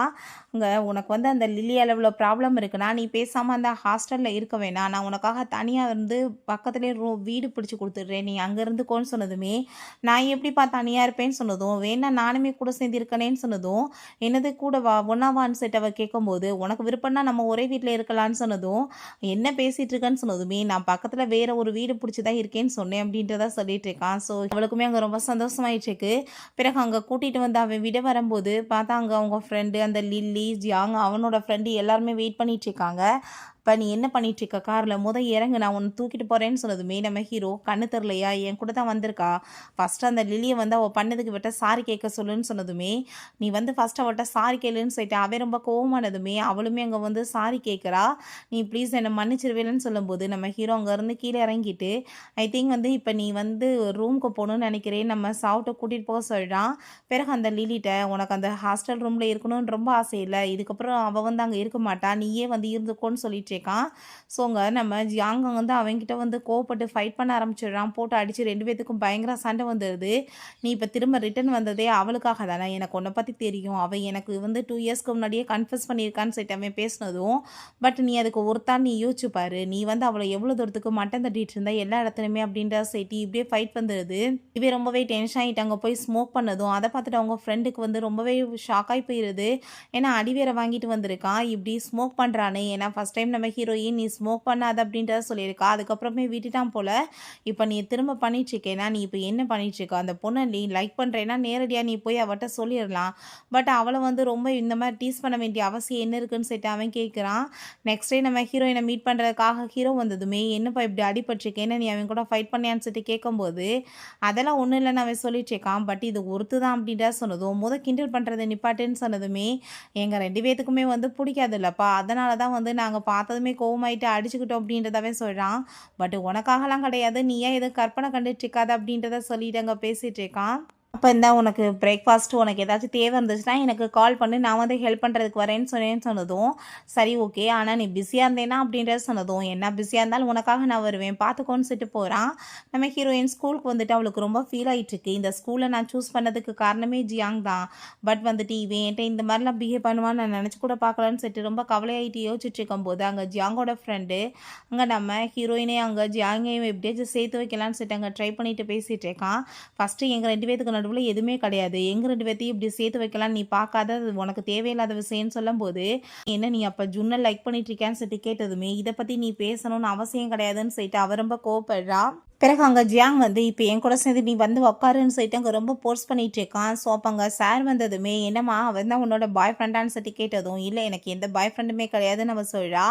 அங்கே உனக்கு வந்து அந்த லில்லி அளவில் ப்ராப்ளம் இருக்குன்னா நீ பேசாமல் அந்த ஹாஸ்டலில் இருக்க வேணாம் நான் உனக்காக தனியாக இருந்து பக்கத்துலேயே வீடு பிடிச்சி கொடுத்துட்றேன் நீ அங்கே இருந்துக்கோன்னு சொன்னதுமே நான் எப்படிப்பா தனியாக இருப்பேன்னு சொன்னதும் வேணா நானுமே கூட சேர்ந்து இருக்கனேன்னு சொன்னதும் என்னது கூட வா ஒன்னாவான்னு சொல்லிட்டு அவள் கேட்கும்போது உனக்கு விருப்பம்னா நம்ம ஒரே வீட்டில் இருக்கலான்னு சொன்னதும் என்ன பேசிகிட்டு இருக்கேன்னு சொன்னதுமே நான் பக்கத்தில் வேற ஒரு வீடு பிடிச்சி தான் இருக்கேன்னு சொன்னேன் அப்படின்றத சொல்லிட்டு இருக்கான். ஸோ அவளுக்குமே அங்கே ரொம்ப சந்தோஷமாயிட்டு இருக்கு. பிறகு அங்கே கூட்டிகிட்டு வந்து அவன் விட வரும்போது பார்த்தா அங்கே அவங்க ஃப்ரெண்டு அந்த லில்லி ஜியாங் அவனோட ஃப்ரெண்டு எல்லாருமே வெயிட் பண்ணிட்டு இருக்காங்க. இப்போ நீ என்ன பண்ணிட்டு இருக்க காரில் இறங்கு நான் உன்னை தூக்கிட்டு போகிறேன்னு சொன்னதுமே நம்ம ஹீரோ கண்ணு தெரிலையா என் கூட தான் வந்திருக்கா ஃபஸ்ட்டு அந்த லில்லியை வந்து அவள் பண்ணதுக்கு விட்ட சாரி கேட்க சொல்லுன்னு சொன்னதுமே நீ வந்து ஃபஸ்ட்டு அவள்கிட்ட சாரி கேளுன்னு சொல்லிட்டு அவன் ரொம்ப கோவமானதுமே அவளுமே அங்கே வந்து சாரி கேட்குறா நீ ப்ளீஸ் என்னை மன்னிச்சிருவேன்னு சொல்லும்போது நம்ம ஹீரோ அங்கேருந்து கீழே இறங்கிட்டு ஐ திங்க் வந்து இப்போ நீ வந்து ரூமுக்கு போகணுன்னு நினைக்கிறேன் நம்ம சாப்பிட்டு கூட்டிகிட்டு போக சொல்கிறான். பிறகு அந்த லில்லிட்ட உனக்கு அந்த ஹாஸ்டல் ரூமில் இருக்கணும்னு ரொம்ப ஆசை இல்லை இதுக்கப்புறம் அவள் வந்து அங்கே இருக்க மாட்டா நீயே வந்து இருந்துக்கோன்னு சொல்லிட்டு இருக்கான். ஸோ அங்க நம்ம ஜியாங் வந்து அவன்கிட்ட வந்து கோவப்பட்டு ஃபைட் பண்ண ஆரம்பிச்சிடுறான். போட்டு அடிச்சு 2 பேத்துக்கும் பயங்கர சண்டை வந்துருது. "நீ இப்ப திரும்ப ரிட்டர்ன் வந்ததே அவளுக்காக தானே! எனக்கு உன்ன பத்தி தெரியும். அவ எனக்கு வந்து 2 இயர்ஸ்க்கு முன்னாடியே கன்ஃபெஸ் பண்ணியிருக்கான்னு" சொல்லிட்டு அவன் பேசினதும், "பட் நீ அதுக்கு ஒர்த்தான்னு நீ யோசிச்சு பாரு. நீ வந்து அவள எவ்வளோ தூரத்துக்கு மட்டம் தட்டிட்டு இருந்த எல்லா இடத்துலயுமே" அப்படின்ற சொல்லிட்டு இப்படியே ஃபைட் வந்துருது. இவன் ரொம்பவே டென்ஷன் ஆயிட்டு அங்க போய் ஸ்மோக் பண்ணதும், அத பார்த்துட்டு அவங்க ஃப்ரெண்டுக்கு வந்து ரொம்பவே ஷாக் ஆயி போயிருது. ஏன்னா அடி வேற வாங்கிட்டு வந்திருக்கான். இப்படி ஸ்மோக் பண்றானே! ஏன்னா ஃபர்ஸ்ட் டைம் நம்ம ஹீரோயின் "நீ ஸ்மோக் பண்ணாத" அப்படின்றத சொல்லியிருக்கா. அதுக்கப்புறமே விட்டுட்டான் போல. இப்ப நீ திரும்ப பண்ணிட்டு இருக்கேன்னா, நீ இப்ப என்ன பண்ணிட்டு இருக்க? அந்த பொண்ண நீ லைக் பண்றேன்னா நேரடியா நீ போய் அவட்ட சொல்லிறலாம். பட் அவள வந்து ரொம்ப இந்த மாரி டீஸ் பண்ண வேண்டிய அவசியம் என்ன இருக்குன்னு சொல்லிட்டு அவன் கேட்குறான். நெக்ஸ்ட் டே நம்ம ஹீரோயின மீட் பண்றதுக்காக ஹீரோ வந்ததுமே, "என்னப்பா இப்படி அடிபட்டுருக்கு? என்ன நீ அவன் கூட ஃபைட் பண்ணியான்னு?" சொல்லிட்டு கேட்கும்போது, "அதெல்லாம் ஒண்ணும் இல்லன்னு" அவன் சொல்லிட்டு இருக்கான். பட் இது ஒர்த்து தான் அப்படின்றத சொன்னதும், கிண்டல் பண்றத நிப்பாட்டுன்னு சொன்னதுமே, "எங்க 2 பேத்துக்குமே வந்து புடிக்காதுல்லப்பா. அதனால தான் வந்து நாங்க பார்த்ததுமே கோவமாயிட்டு அடிச்சுக்கிட்டோம்" அப்படின்றத அவன் சொல்றான். பட் உனக்காகலாம் கிடையாது. நீ ஏன் எதுவும் கற்பனை கண்டுட்டு இருக்காத அப்படின்றத சொல்லிட்டு அங்க பேசிட்டு இருக்கான். அப்ப இந்தா உனக்கு பிரேக்ஃபாஸ்ட் உனக்கு ஏதாச்சும் தேவை இருந்துச்சுன்னா எனக்கு கால் பண்ணு. நான் வந்து ஹெல்ப் பண்றதுக்கு வரேன்னு சொன்னதும், சரி ஓகே. ஆனா நீ பிஸியா இருந்தேன்னா அப்படின்றத சொன்னதும், என்ன பிஸியா இருந்தாலும் உனக்காக நான் வருவேன். பார்த்துக்கோன்னு சொல்லிட்டு போறான். நம்ம ஹீரோயின் ஸ்கூலுக்கு வந்துட்டு அவளுக்கு ரொம்ப ஃபீல் ஆயிட்டுருக்கு. இந்த ஸ்கூல நான் சூஸ் பண்ணதுக்கு காரணமே ஜியாங் தான். பட் வந்துட்டு இவன் என்ட்ட இந்த மாரிலாம் பிஹேவ் பண்ணுவான்னு நான் நெனச்சு கூட பார்க்கலன்னு சொல்லிட்டு ரொம்ப கவலையாயிட்டு யோசிச்சுட்டு இருக்கும்போது, அங்க ஜியாங்கோட ஃப்ரெண்டு அங்க நம்ம ஹீரோயினே அங்க ஜியாங்கையும் எப்படியாச்சும் சேர்த்து வைக்கலான்னு சொல்லிட்டு அங்க ட்ரை பண்ணிட்டு பேசிட்டு இருக்கான். ஃபர்ஸ்ட்டு எங்க 2 பேத்துக்கு நடுவுல எதுவுமே கிடையாது. எங்க 2 பேத்தையும் இப்படி சேர்த்து வைக்கலான்னு நீ பார்க்காத. அது உனக்கு தேவையில்லாத விஷயம்ன்னு சொல்லும்போது, "என்ன நீ அப்ப ஜுன்ன லைக் பண்ணிட்டு இருக்கியான்னு?" சொல்லிட்டு கேட்டதுமே, "இத பத்தி நீ பேசணும்னு அவசியம் கிடையாதுன்னு" சொல்லிட்டு அவ ரொம்ப கோவப்படுறா. பிறகு அங்க ஜியாங் வந்து, "இப்ப என் கூட சேர்ந்து நீ வந்து உட்காருன்னு" சொல்லிட்டு அங்க ரொம்ப ஃபோர்ஸ் பண்ணிட்டு இருக்கான். ஸோ அப்ப அங்க சார் வந்ததுமே, "என்னம்மா அவன் தான் உன்னோட பாய் ஃப்ரெண்டான்னு?" சொல்லிட்டு கேட்டதும், "இல்ல எனக்கு எந்த பாய் ஃப்ரெண்டுமே கிடையாதுன்னு" அவ சொல்றா.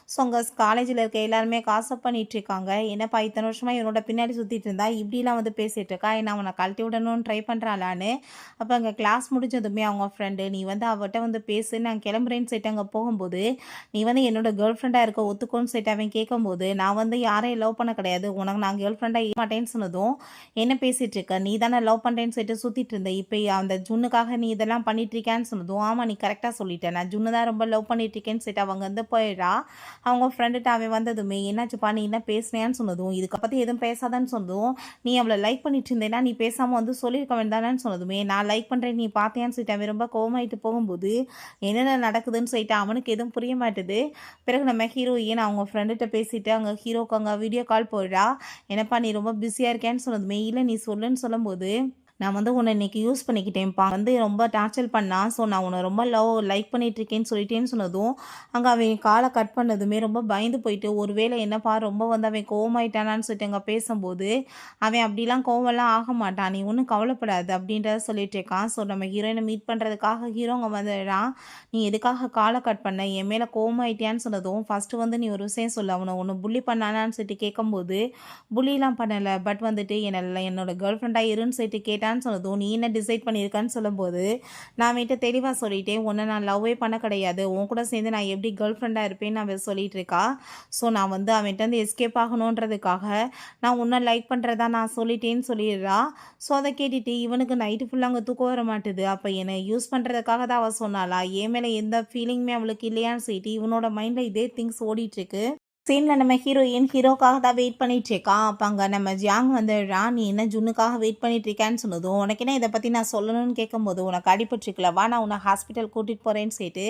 ஸோ அங்க காலேஜ்ல இருக்க எல்லாருமே காசப் பண்ணிட்டு இருக்காங்க. "என்னப்பா இத்தன வருஷமா இவனோட பின்னாடி சுத்திட்டு இருந்தா, இப்படிலாம் வந்து பேசிட்டு இருக்கா? என்ன அவன கழட்டி விடணும்னு ட்ரை பண்றாளான்னு?" அப்ப அங்க கிளாஸ் முடிஞ்சதுமே அவங்க ஃப்ரெண்டு, "நீ வந்து அவட்ட வந்து பேசு, நான் கிளம்புறேன்னு" சொல்லிட்டு அங்க போகும்போது, "நீ வந்து என்னோட கேர்ள் ஃப்ரெண்டா இருக்க ஒத்துக்கோன்னு" சொல்லிட்டு அவன் கேட்கும்போது, "நான் வந்து யாரையும் லவ் பண்ண கிடையாது. உனக்கு நான் கேர்ள் ஃப்ரெண்டா இருக்க மாட்டேன்னு" சொன்னதும், "என்ன பேசிட்டு இருக்க? நீ தானே லவ் பண்றேன்னு சொல்லிட்டு சுத்திட்டு இருந்த. இப்ப அந்த ஜுன்னுக்காக நீ இதெல்லாம் பண்ணிட்டு இருக்கியான்னு" சொன்னதும், "ஆமா நீ கரெக்ட்டா சொல்லிட்ட. நான் ஜுன்ன தான் ரொம்ப லவ் பண்ணிட்டு இருக்கேன்னு" சொல்லிட்டு அவங்க வந்து போயிடுறா. அவங்க ஃப்ரெண்டுட்ட அவன் வந்ததுமே, "என்னாச்சுப்பா நீ என்ன பேசுனியான்னு" சொன்னதும், "இதுக்க பத்தி எதுவும் பேசாதன்னு" சொன்னதும், "நீ அவள லைக் பண்ணிட்டு இருந்தேன்னா நீ பேசாம வந்து சொல்லியிருக்க வேண்டியதானேன்னு" சொன்னதுமே, "நான் லைக் பண்றேன் நீ பார்த்தியான்னு" சொல்லிட்டு அவன் ரொம்ப கோவமாயிட்டு போகும்போது, என்னென்ன நடக்குதுன்னு சொல்லிட்டு அவனுக்கு எதுவும் புரிய மாட்டுது. பிறகு நம்ம ஹீரோயின் அவங்க ஃப்ரெண்டுட்ட பேசிட்டு அங்க ஹீரோக்கு அங்க வீடியோ கால் போடுறா. "என்னப்பா நீ ரொம்ப பிஸியா இருக்கியான்னு" சொன்னதுமே, "இல்ல நீ சொல்லுன்னு" சொல்லும்போது, "நான் வந்து உன்ன இன்னைக்கு யூஸ் பண்ணிக்கிட்டேன்ப்பா. வந்து ரொம்ப டார்ச்சர் பண்ணான். ஸோ நான் உன்ன ரொம்ப லைக் பண்ணிட்டு இருக்கேன்னு சொல்லிட்டேன்னு" சொன்னதும், அங்க அவன் கால கட் பண்ணதுமே ரொம்ப பயந்து போயிட்டு, ஒருவேளை என்னப்பா ரொம்ப வந்து அவன் கோவமாயிட்டானான்னு சொல்லிட்டு அங்க பேசும்போது, "அவன் அப்படிலாம் கோவம்லாம் ஆக மாட்டான். நீ ஒண்ணும் கவலைப்படாத" அப்படின்றத சொல்லிட்டு இருக்கான். ஸோ நம்ம ஹீரோயின மீட் பண்றதுக்காக ஹீரோ அங்க வந்துடுறான். "நீ எதுக்காக கால கட் பண்ண? என் மேல கோவமாயிட்டியான்னு" சொன்னதும், "ஃபர்ஸ்ட்டு வந்து நீ ஒரு விஷயம் சொல்லு. அவன உன்ன புல்லி பண்ணானான்னு" சொல்லிட்டு கேட்கும்போது, "புல்லிலாம் பண்ணல. பட் வந்துட்டு என்னோட கேர்ள் ஃப்ரெண்டா இருன்னு சொல்லிட்டு கேட்டான்னு" சொன்னதும், "நீ என்ன டிசைட் பண்ணியிருக்கன்னு" சொல்லும்போது, "நான் அவன்ட்ட தெளிவா சொல்லிட்டேன். உன்ன நான் லவ்வே பண்ண கிடையாது. உன் கூட சேர்ந்து நான் எப்படி கேர்ள் ஃப்ரெண்டா இருப்பேன்னு" அவ சொல்லிட்டு இருக்கா. ஸோ நான் வந்து அவன்ட்டருந்து எஸ்கேப் ஆகணுன்றதுக்காக, நான் உன்ன லைக் பண்றதா நான் சொல்லிட்டேன்னு சொல்லிடுறா. ஸோ அத கேட்டுட்டு இவனுக்கு நைட்டு ஃபுல்லா அங்க தூக்கம் வர மாட்டுது. அப்ப என்ன யூஸ் பண்றதுக்காக தான் அவ சொன்னாளா? என் மேல எந்த ஃபீலிங்குமே அவளுக்கு இல்லையான்னு சொல்லிட்டு இவனோட மைண்ட்ல இதே திங்ஸ் ஓடிட்டுருக்கு. சீன்ல நம்ம ஹீரோயின் ஹீரோக்காக தான் வெயிட் பண்ணிட்டு இருக்கா. அப்ப அங்க நம்ம ஜியாங் வந்துடுறான். "நீ என்ன ஜுன்னுக்காக வெயிட் பண்ணிட்டு இருக்கியான்னு" சொன்னதும், "உனக்கு என்ன இத பத்தி நான் சொல்லணும்னு" கேட்கும்போது, "உனக்கு அடிபட்டுருக்குல, வா நான் உன்ன ஹாஸ்பிட்டல் கூட்டிட்டு போறேன்னு" சொல்லிட்டு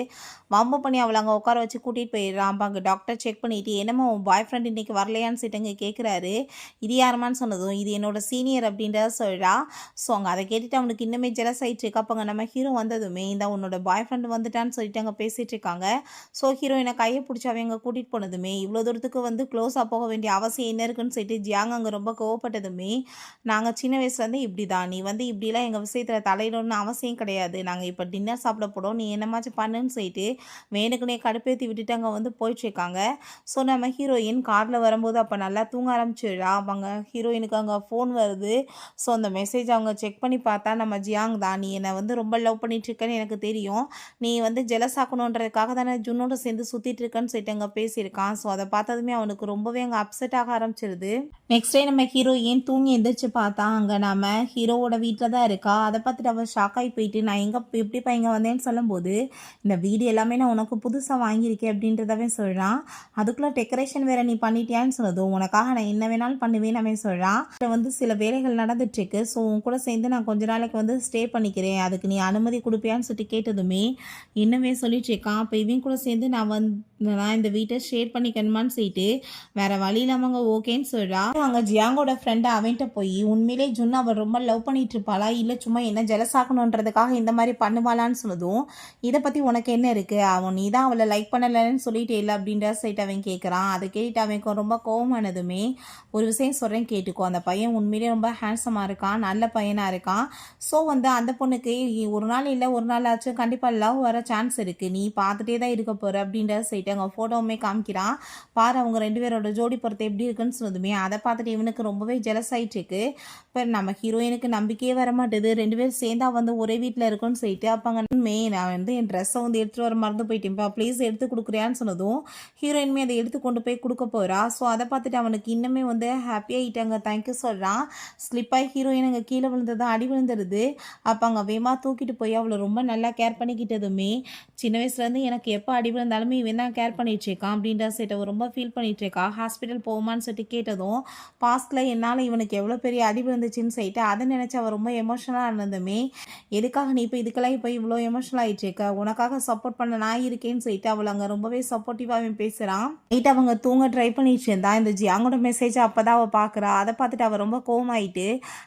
வம்பு பண்ணி அவள அங்க உட்கார வச்சு கூட்டிட்டு போயிடுறான். அப்ப அங்க டாக்டர் செக் பண்ணிட்டு, "என்னம்மா உன் பாய் ஃப்ரெண்ட் இன்னைக்கு வரலையான்னு" சொல்லிட்டு அங்க கேட்குறாரு. "இது யாரும்மான்னு" சொன்னதும், "இது என்னோட சீனியர்" அப்படின்றத சொல்றா. ஸோ அங்க அத கேட்டுட்டு அவனுக்கு இன்னுமே ஜெலஸ் ஆயிட்டு இருக்கு. அப்ப அங்க நம்ம ஹீரோ வந்ததுமே, "இந்தா உன்னோட பாய் ஃப்ரெண்ட் வந்துட்டான்னு" சொல்லிட்டு அங்க பேசிட்டு இருக்காங்க. ஸோ ஹீரோயின கைய புடிச்சு அவன் அங்க கூட்டிட்டு போனதுமே, இவ்ளோ தூரத்துக்கு வந்து க்ளோஸா போக வேண்டிய அவசியம் என்ன இருக்குன்னு சொல்லிட்டு ஜியாங் அங்க ரொம்ப கோவப்பட்டதுமே, "நாங்க சின்ன வயசுலேருந்து இப்படிதான். நீ வந்து இப்படிலாம் எங்க விஷயத்துல தலையிடணும்னு அவசியம் கிடையாது. நாங்க இப்ப டின்னர் சாப்பிட போறோம். நீ என்னமாச்சும் பண்ணுன்னு" சொல்லிட்டு வேணுக்குன்னே கடுப்பேத்தி விட்டுட்டு அங்க வந்து போயிட்டுருக்காங்க. ஸோ நம்ம ஹீரோயின் கார்ல வரும்போது அப்ப நல்லா தூங்க ஆரம்பிச்சிடுறா. அவங்க ஹீரோயினுக்கு அங்க ஃபோன் வருது. ஸோ அந்த மெசேஜ் அவங்க செக் பண்ணி பார்த்தா நம்ம ஜியாங் தான். "நீ என்ன வந்து ரொம்ப லவ் பண்ணிட்டு இருக்கன்னு எனக்கு தெரியும். நீ வந்து ஜெலஸ் ஆக்கணுன்றதுக்காக தானே ஜுன்னோட சேர்ந்து சுத்திட்டு இருக்கன்னு" சொல்லிட்டு அங்க பேசியிருக்கான். ஸோ அத பார்த்ததுமே அவனுக்கு ரொம்பவே அங்கே அப்செட் ஆக ஆரம்பிச்சிருது. நெக்ஸ்ட் டே நம்ம ஹீரோயின் தூங்கி எந்திரிச்சு பார்த்தா, அங்கே நம்ம ஹீரோவோட வீட்டில் தான் இருக்கா. அதை பார்த்துட்டு அவள் ஷாக் ஆகி போயிட்டு, நான் எப்படிப்பா இங்கே வந்தேன்னு சொல்லும்போது, இந்த வீடு எல்லாமே நான் உனக்கு புதுசாக வாங்கியிருக்கேன் அப்படின்றதவே சொல்கிறான். அதுக்குள்ளே டெக்கரேஷன் வேறு நீ பண்ணிட்டியான்னு சொன்னதும், உனக்காக நான் என்ன வேணாலும் பண்ணுவேன்னு அவன் சொல்கிறான். வந்து சில வேலைகள் நடந்துட்டுருக்கு, ஸோ உன் கூட சேர்ந்து நான் கொஞ்ச நாளைக்கு வந்து ஸ்டே பண்ணிக்கிறேன், அதுக்கு நீ அனுமதி கொடுப்பியான்னு சொல்லிட்டு கேட்டதுமே இன்னுமே சொல்லிட்டு இருக்கான். அப்போ இவன் கூட சேர்ந்து நான் இந்த வீட்டை ஷேர் பண்ணிக்கணுமான்னு சொல்லிட்டு வேற வழி இல்லாமங்க ஓகேன்னு சொல்றா. அங்க ஜியாங்கோட ஃப்ரெண்டு அவன்கிட்ட போய் உண்மையிலே ஜுன் அவள் ரொம்ப லவ் பண்ணிட்டு இருப்பாளா, இல்லை சும்மா என்ன ஜெலசாக்கணுன்றதுக்காக இந்த மாதிரி பண்ணுவாளான்னு சொன்னதும், இதை பத்தி உனக்கு என்ன இருக்கு, அவன் நீ தான் அவளை லைக் பண்ணலன்னு சொல்லிட்டு இல்லை அப்படின்ற சைட் அவன் கேட்குறான். அதை கேட்டுட்டு அவனுக்கு ரொம்ப கோவமானதுமே, ஒரு விஷயம் சொல்கிறேன் கேட்டுக்கோ, அந்த பையன் உண்மையிலே ரொம்ப ஹேண்ட்ஸமாக இருக்கான், நல்ல பையனாக இருக்கான். ஸோ வந்து அந்த பொண்ணுக்கு ஒரு நாள் இல்லை ஒரு நாள் ஆச்சும் கண்டிப்பாக லவ் வர சான்ஸ் இருக்குது, நீ பார்த்துட்டே தான் இருக்க போகிற அப்படின்ற சைட்டு அவங்க ஃபோட்டோவுமே காமிக்கிறான். பாரு அவங்க 2 பேரோட ஜோடி பொறுத்து எப்படி இருக்குன்னு சொன்னதுமே அதை பார்த்துட்டு இவனுக்கு ரொம்பவே ஜெலஸ் ஆகிட்டு இருக்கு. இப்போ நம்ம ஹீரோயினுக்கு நம்பிக்கையே வர மாட்டேது, 2 பேரும் சேர்ந்தா வந்து ஒரே வீட்டில் இருக்குன்னு சொல்லிட்டு. அப்போ அங்கே நான் வந்து என் ட்ரெஸ்ஸை வந்து எடுத்துகிட்டு வர மறந்து போயிட்டேன்ப்பா, ப்ளீஸ் எடுத்து கொடுக்குறியான்னு சொன்னதும் ஹீரோயின்மே அதை எடுத்து கொண்டு போய் கொடுக்க போகிறா. ஸோ அதை பார்த்துட்டு அவனுக்கு இன்னுமே வந்து ஹாப்பியாகிட்டாங்க, தேங்க்யூ சொல்கிறான். ஸ்லிப்பாகி ஹீரோயின் அங்கே கீழே விழுந்ததான் அடி விழுந்துருது. அப்போ அங்கே வேமா தூக்கிட்டு போய் அவளை ரொம்ப நல்லா கேர் பண்ணிக்கிட்டதுமே, சின்ன வயசுலேருந்து எனக்கு எப்போ அடி விழுந்தாலுமே இவன் தான் கேர் பண்ணிட்டு இருக்கான் அப்படின்ற சைட்டை ரொம்ப ஃபீல் பண்ணிட்டு இருக்கா. ஹாஸ்பிட்டல் போகுமான்னு சொல்லிட்டு கேட்டதும், பாஸ்டில் என்னால் இவனுக்கு எவ்வளோ பெரிய அடி விழுந்துச்சுன்னு சொல்லிட்டு அதை நினச்சி அவள் ரொம்ப எமோஷனலாக இருந்ததுமே, எதுக்காக நீ இப்போ இதுக்கெல்லாம் இப்போ இவ்வளோ எமோஷனல் ஆகிட்டு இருக்க, உனக்காக சப்போர்ட் பண்ண நான் இருக்கேன்னு சொல்லிட்டு அவள் அங்கே ரொம்பவே சப்போர்ட்டிவாக பேசுகிறான். நைட் அவங்க தூங்க ட்ரை பண்ணிட்டு இருந்தா. இந்த ஜியாங்கோட மெசேஜை அப்போ தான் அவள் பார்க்குறா. அதை பார்த்துட்டு அவள் ரொம்ப கோவமாயிட்டு,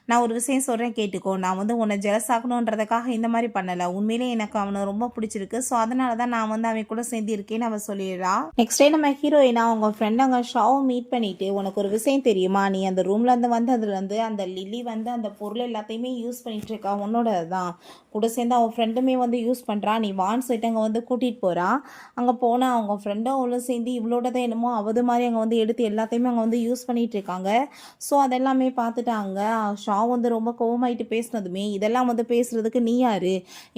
நான் ஒரு விஷயம் சொல்கிறேன் கேட்டுக்கோ, நான் வந்து உன்னை ஜெலஸ் ஆகணுன்றதுக்காக இந்த மாதிரி பண்ணலை, உண்மையிலே எனக்கு அவனை ரொம்ப பிடிச்சிருக்கு, ஸோ அதனால தான் நான் வந்து அவன் கூட சேர்ந்து இருக்கேன்னு அவள் சொல்லிடுறா. நெக்ஸ்ட் டே நம்ம ஹீரோயினா அவங்க ஃப்ரெண்ட் அங்கே ஷாவை மீட் பண்ணிட்டு, உனக்கு ஒரு விஷயம் தெரியுமா, நீ அந்த ரூம்லேருந்து வந்து அதுலேருந்து அந்த லில்லி வந்து அந்த பொருள் எல்லாத்தையுமே யூஸ் பண்ணிட்டு இருக்கா, உன்னோட தான் கூட சேர்ந்து அவன் ஃப்ரெண்டுமே வந்து யூஸ் பண்ணுறா, நீ வான்னு சொல்லிட்டு அங்கே வந்து கூட்டிகிட்டு போகிறா. அங்கே போனால் அவங்க ஃப்ரெண்டும் அவ்வளோ சேர்ந்து இவ்வளோட என்னமோ அவது மாதிரி அங்கே வந்து எடுத்து எல்லாத்தையுமே அங்கே வந்து யூஸ் பண்ணிகிட்டு இருக்காங்க. ஸோ அதெல்லாமே பார்த்துட்டாங்க. ஷா வந்து ரொம்ப கோவமாயிட்டு பேசினதுமே, இதெல்லாம் வந்து பேசுகிறதுக்கு நீ யார்,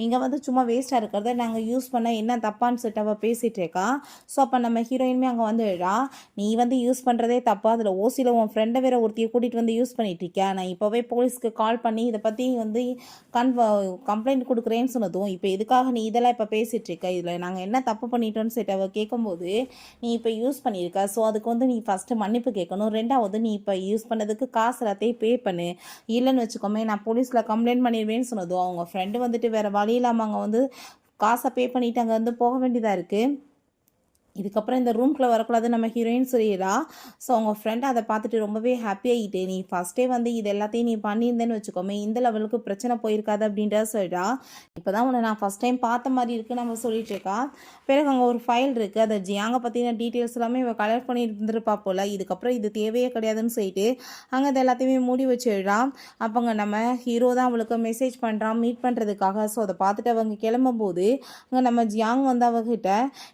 இங்கே வந்து சும்மா வேஸ்ட்டாக இருக்கிறத நாங்கள் யூஸ் பண்ண என்ன தப்பான்னு சொல்லிட்டு அவள் பேசிகிட்டு இருக்கா. ஸோ அப்போ நம்ம ஹீரோயினுமே அங்கே வந்துடுறா. நீ வந்து யூஸ் பண்ணுறதே தப்பா, அதில் ஓசியில் உன் ஃப்ரெண்டை வேற ஒருத்தையை கூட்டிகிட்டு வந்து யூஸ் பண்ணிட்டு இருக்கியா, நான் இப்போவே போலீஸ்க்கு கால் பண்ணி இதை பற்றி வந்து கம்ப்ளைண்ட் கொடுக்குறேன்னு சொன்னதும், இப்போ எதுக்காக நீ இதெல்லாம் இப்போ பேசிகிட்டு இருக்க, இதில் நாங்கள் என்ன தப்பு பண்ணிட்டோன்னு சொல்லிட்டு அவள் கேட்கும்போது, நீ இப்போ யூஸ் பண்ணியிருக்க, ஸோ அதுக்கு வந்து நீ ஃபஸ்ட்டு மன்னிப்பு கேட்கணும், 2வது நீ இப்போ யூஸ் பண்ணதுக்கு காசு எல்லாத்தையும் பே பண்ணு, இல்லைன்னு வச்சுக்கோமே நான் போலீஸில் கம்ப்ளைண்ட் பண்ணிடுவேன்னு சொன்னதும், அவங்க ஃப்ரெண்டு வந்துட்டு வேறு வழி இல்லாமல் அங்கே வந்து காசை பே பண்ணிவிட்டு அங்கே வந்து போக வேண்டியதாக இருக்குது. இதுக்கப்புறம் இந்த ரூம்குள்ளே வரக்கூடாது நம்ம ஹீரோயின் சொல்லிடுறா. ஸோ அவங்க ஃப்ரெண்ட் அதை பார்த்துட்டு ரொம்பவே ஹாப்பியாகிட்டு, நீ ஃபஸ்ட்டே வந்து இது எல்லாத்தையும் நீ பண்ணியிருந்தேன்னு வச்சுக்கோமே இந்த லெவலுக்கு பிரச்சனை போயிருக்காது அப்படின்றத சொல்கிறா. இப்போ தான் உன்னை நான் ஃபஸ்ட் டைம் பார்த்த மாதிரி இருக்குன்னு நம்ம சொல்லிட்டு இருக்கா. பிறகு அங்கே ஒரு ஃபைல் இருக்குது, அதை ஜியாங்க பற்றின டீட்டெயில்ஸ் எல்லாமே இவள் கலெக்ட் பண்ணி இருந்திருப்பா போல், இதுக்கப்புறம் இது தேவையே கிடையாதுன்னு சொல்லிட்டு அங்கே அதை எல்லாத்தையுமே மூடி வச்சிடுறா. அப்போங்க நம்ம ஹீரோ தான் அவளுக்கு மெசேஜ் பண்ணுறான் மீட் பண்ணுறதுக்காக. ஸோ அதை பார்த்துட்டு அவங்க கிளம்பும்போது அங்கே நம்ம ஜியாங் வந்து அவகிட்ட,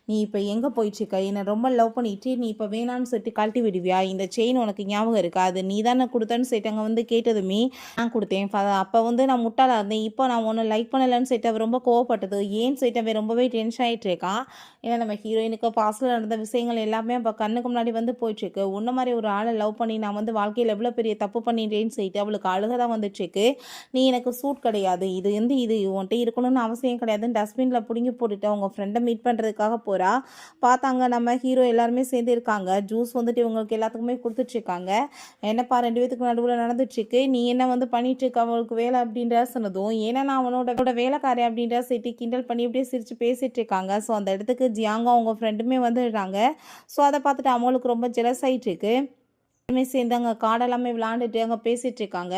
நீ இப்போ எங்கே போயிட்டு என்னை ரொம்ப லவ் பண்ணிட்டு நீ இப்போ வேணான்னு சொல்லிட்டு கழட்டி விடுவியா, இந்த செயின் உனக்கு ஞாபகம் இருக்கா, அது நீ தானே கொடுத்தேன்னு சொல்லிட்டு அங்கே வந்து கேட்டதுமே நான் கொடுத்தேன், அப்போ வந்து நான் முட்டாளாக இருந்தேன், இப்போ நான் ஒன்று லைக் பண்ணலைன்னு சொல்லிட்டு அவள் ரொம்ப கோவப்பட்டது, ஏன்னு சொல்லிட்டு அவன் ரொம்பவே டென்ஷன் ஆகிட்டு இருக்கான். ஏன்னா நம்ம ஹீரோயினுக்கு பாஸ்டில் நடந்த விஷயங்கள் எல்லாமே அப்போ கண்ணுக்கு முன்னாடி வந்து போயிட்டுருக்கு. உன்ன மாதிரி ஒரு ஆளை லவ் பண்ணி நான் வந்து வாழ்க்கையில் எவ்வளோ பெரிய தப்பு பண்ணிட்டேன்னு சொல்லிட்டு அவளுக்கு அழுக தான் வந்துட்டுருக்கு. நீ எனக்கு சூட் கிடையாது, இது வந்து இது உன்கிட்ட இருக்கணும்னு அவசியம் கிடையாதுன்னு டஸ்ட்பினில் பிடுங்கி போட்டுட்டு அவங்க ஃப்ரெண்டை மீட் பண்ணுறதுக்காக போகிறா. பார்த்தாங்க நம்ம ஹீரோ எல்லாருமே சேர்ந்து இருக்காங்க, ஜூஸ் வந்துட்டு இவங்களுக்கு எல்லாத்துக்குமே கொடுத்துட்ருக்காங்க. என்னப்பா 2 பேத்துக்கு நடுவில் நடந்துட்டுருக்கு, நீ என்ன வந்து பண்ணிட்டு இருக்க அவளுக்கு வேலை அப்படின்ற சொன்னதும், ஏன்னா நான் அவனோட வேலைக்காரன் அப்படின்ற சேர்த்து கிண்டல் பண்ணி அப்படியே சிரித்து பேசிகிட்டு இருக்காங்க. ஸோ அந்த இடத்துக்கு ஜியாங்கோ அவங்க ஃப்ரெண்டுமே வந்துடுறாங்க. ஸோ அதை பார்த்துட்டு அவங்களுக்கு ரொம்ப ஜெலஸ் ஆகிட்டு இருக்கு. சேர்ந்து அங்கே காடெல்லாமே விளாண்டுட்டு அங்கே பேசிகிட்டு இருக்காங்க.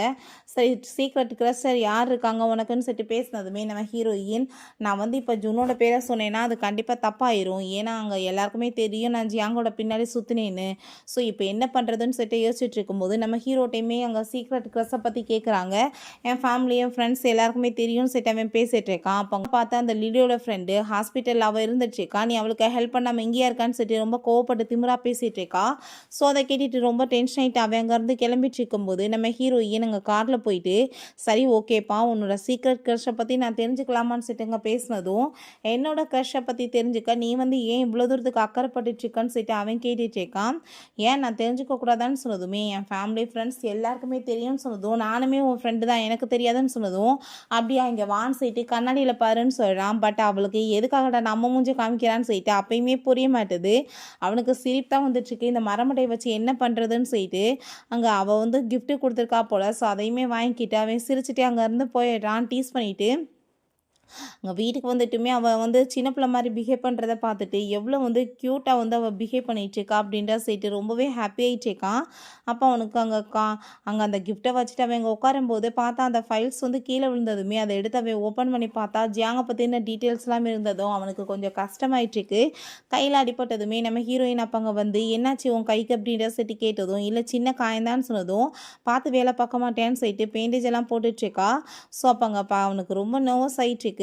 சரி சீக்ரெட் கிரஷர் யார் இருக்காங்க உனக்குன்னு சொல்லிட்டு பேசினதுமே நம்ம ஹீரோயின், நான் வந்து இப்போ ஜுனோட பேரை சொன்னேன்னா அது கண்டிப்பாக தப்பாயிரும், ஏன்னா அங்கே எல்லாருக்குமே தெரியும் நான் ஜியாங்கோட பின்னாடி சுற்றினேன்னு. ஸோ இப்போ என்ன பண்ணுறதுன்னு சொல்லிட்டு யோசிச்சுட்டு இருக்கும்போது நம்ம ஹீரோட்டையுமே அங்கே சீக்ரெட் கிரஷை பற்றி கேட்குறாங்க. என் ஃபேமிலி என் ஃப்ரெண்ட்ஸ் எல்லாருக்குமே தெரியும்னு சொல்லிட்டு அவன் பேசிகிட்டு இருக்கான். அப்போ பார்த்தா அந்த லிலியோட ஃப்ரெண்டு ஹாஸ்பிட்டல் அவள் இருந்துட்டுருக்கா, நீ அவளுக்கு ஹெல்ப் பண்ணாமல் இங்கேயா இருக்கான்னு சொல்லிட்டு ரொம்ப கோவப்பட்டு திமிரா பேசிகிட்டு இருக்கா. ஸோ அதை கேட்டுட்டு ரொம்ப டென்ஷன் ஆயிட்டு அவன் அங்கேருந்து கிளம்பிட்டு இருக்கும்போது நம்ம ஹீரோயின் அங்கே காரில் போயிட்டு சரி ஓகேப்பா உன்னோட சீக்ரெட் க்ரஷை பற்றி நான் தெரிஞ்சுக்கலாமான்னு சொல்லிட்டு பேசினதும் என்னோட க்ரஷை பற்றி தெரிஞ்சுக்க நீ வந்து ஏன் இவ்வளோ தூரத்துக்கு அக்கறைப்பட்டுட்டு இருக்கன்னு சொல்லிட்டு அவன் கேட்டுட்டு இருக்கான். ஏன் நான் தெரிஞ்சுக்க கூடாதான்னு சொன்னதுமே என் ஃபேமிலி ஃப்ரெண்ட்ஸ் எல்லாருக்குமே தெரியும்னு சொன்னதும் நானுமே உன் ஃப்ரெண்டு தான் எனக்கு தெரியாதுன்னு சொன்னதும் அப்படியா இங்கே வான்னு சொல்லிட்டு கண்ணாடியில் பாருன்னு சொல்கிறான். பட் அவளுக்கு எதுக்காகடா நம்ம மூஞ்சி காமிக்கிறான்னு சொல்லிட்டு அப்பயுமே புரிய மாட்டுது. அவனுக்கு சிரிப்பு தான் வந்துட்டுருக்கு. இந்த மரமட்டையை வச்சு என்ன பண்ணுறதுன்னு சொல்லிட்டு அங்கே அவள் வந்து கிஃப்ட்டு கொடுத்துருக்கா போல். ஸோ அதையுமே வாங்கிக்கிட்டு அவன் சிரிச்சுட்டு அங்கேருந்து போயிடுறான் டீஸ் பண்ணிவிட்டு. அங்கே வீட்டுக்கு வந்துட்டுமே அவள் வந்து சின்ன பிள்ளை மாதிரி பிஹேவ் பண்ணுறத பார்த்துட்டு எவ்வளோ வந்து க்யூட்டாக வந்து அவள் பிஹேவ் பண்ணிகிட்ருக்கா அப்படின்ற சொல்லிட்டு ரொம்பவே ஹாப்பி ஆகிட்டுருக்கான். அப்போ அவனுக்கு அங்கே அந்த கிஃப்ட்டை வச்சுட்டு அவன் அங்கே உட்காரும்போது பார்த்தா அந்த ஃபைல்ஸ் வந்து கீழே விழுந்ததுமே அதை எடுத்து அவன் ஓப்பன் பண்ணி பார்த்தா ஜியாங்கை பற்றின டீட்டெயில்ஸ்லாம் இருந்ததும் அவனுக்கு கொஞ்சம் கஷ்டமாயிட்டுருக்கு. கையில் அடிப்பட்டதுமே நம்ம ஹீரோயின் அப்போ அங்கே வந்து என்னாச்சு உன் கைக்கு அப்படின்ற சொல்லிட்டு கேட்டதும் இல்லை சின்ன காயந்தான்னு சொன்னதும் பார்த்து வேலை பார்க்க மாட்டேன்னு சொல்லிட்டு பேண்டேஜ் எல்லாம் போட்டுட்ருக்கா. ஸோ அப்போ அங்கே அவனுக்கு ரொம்ப நர்வஸ் ஆகிட்டுருக்கு.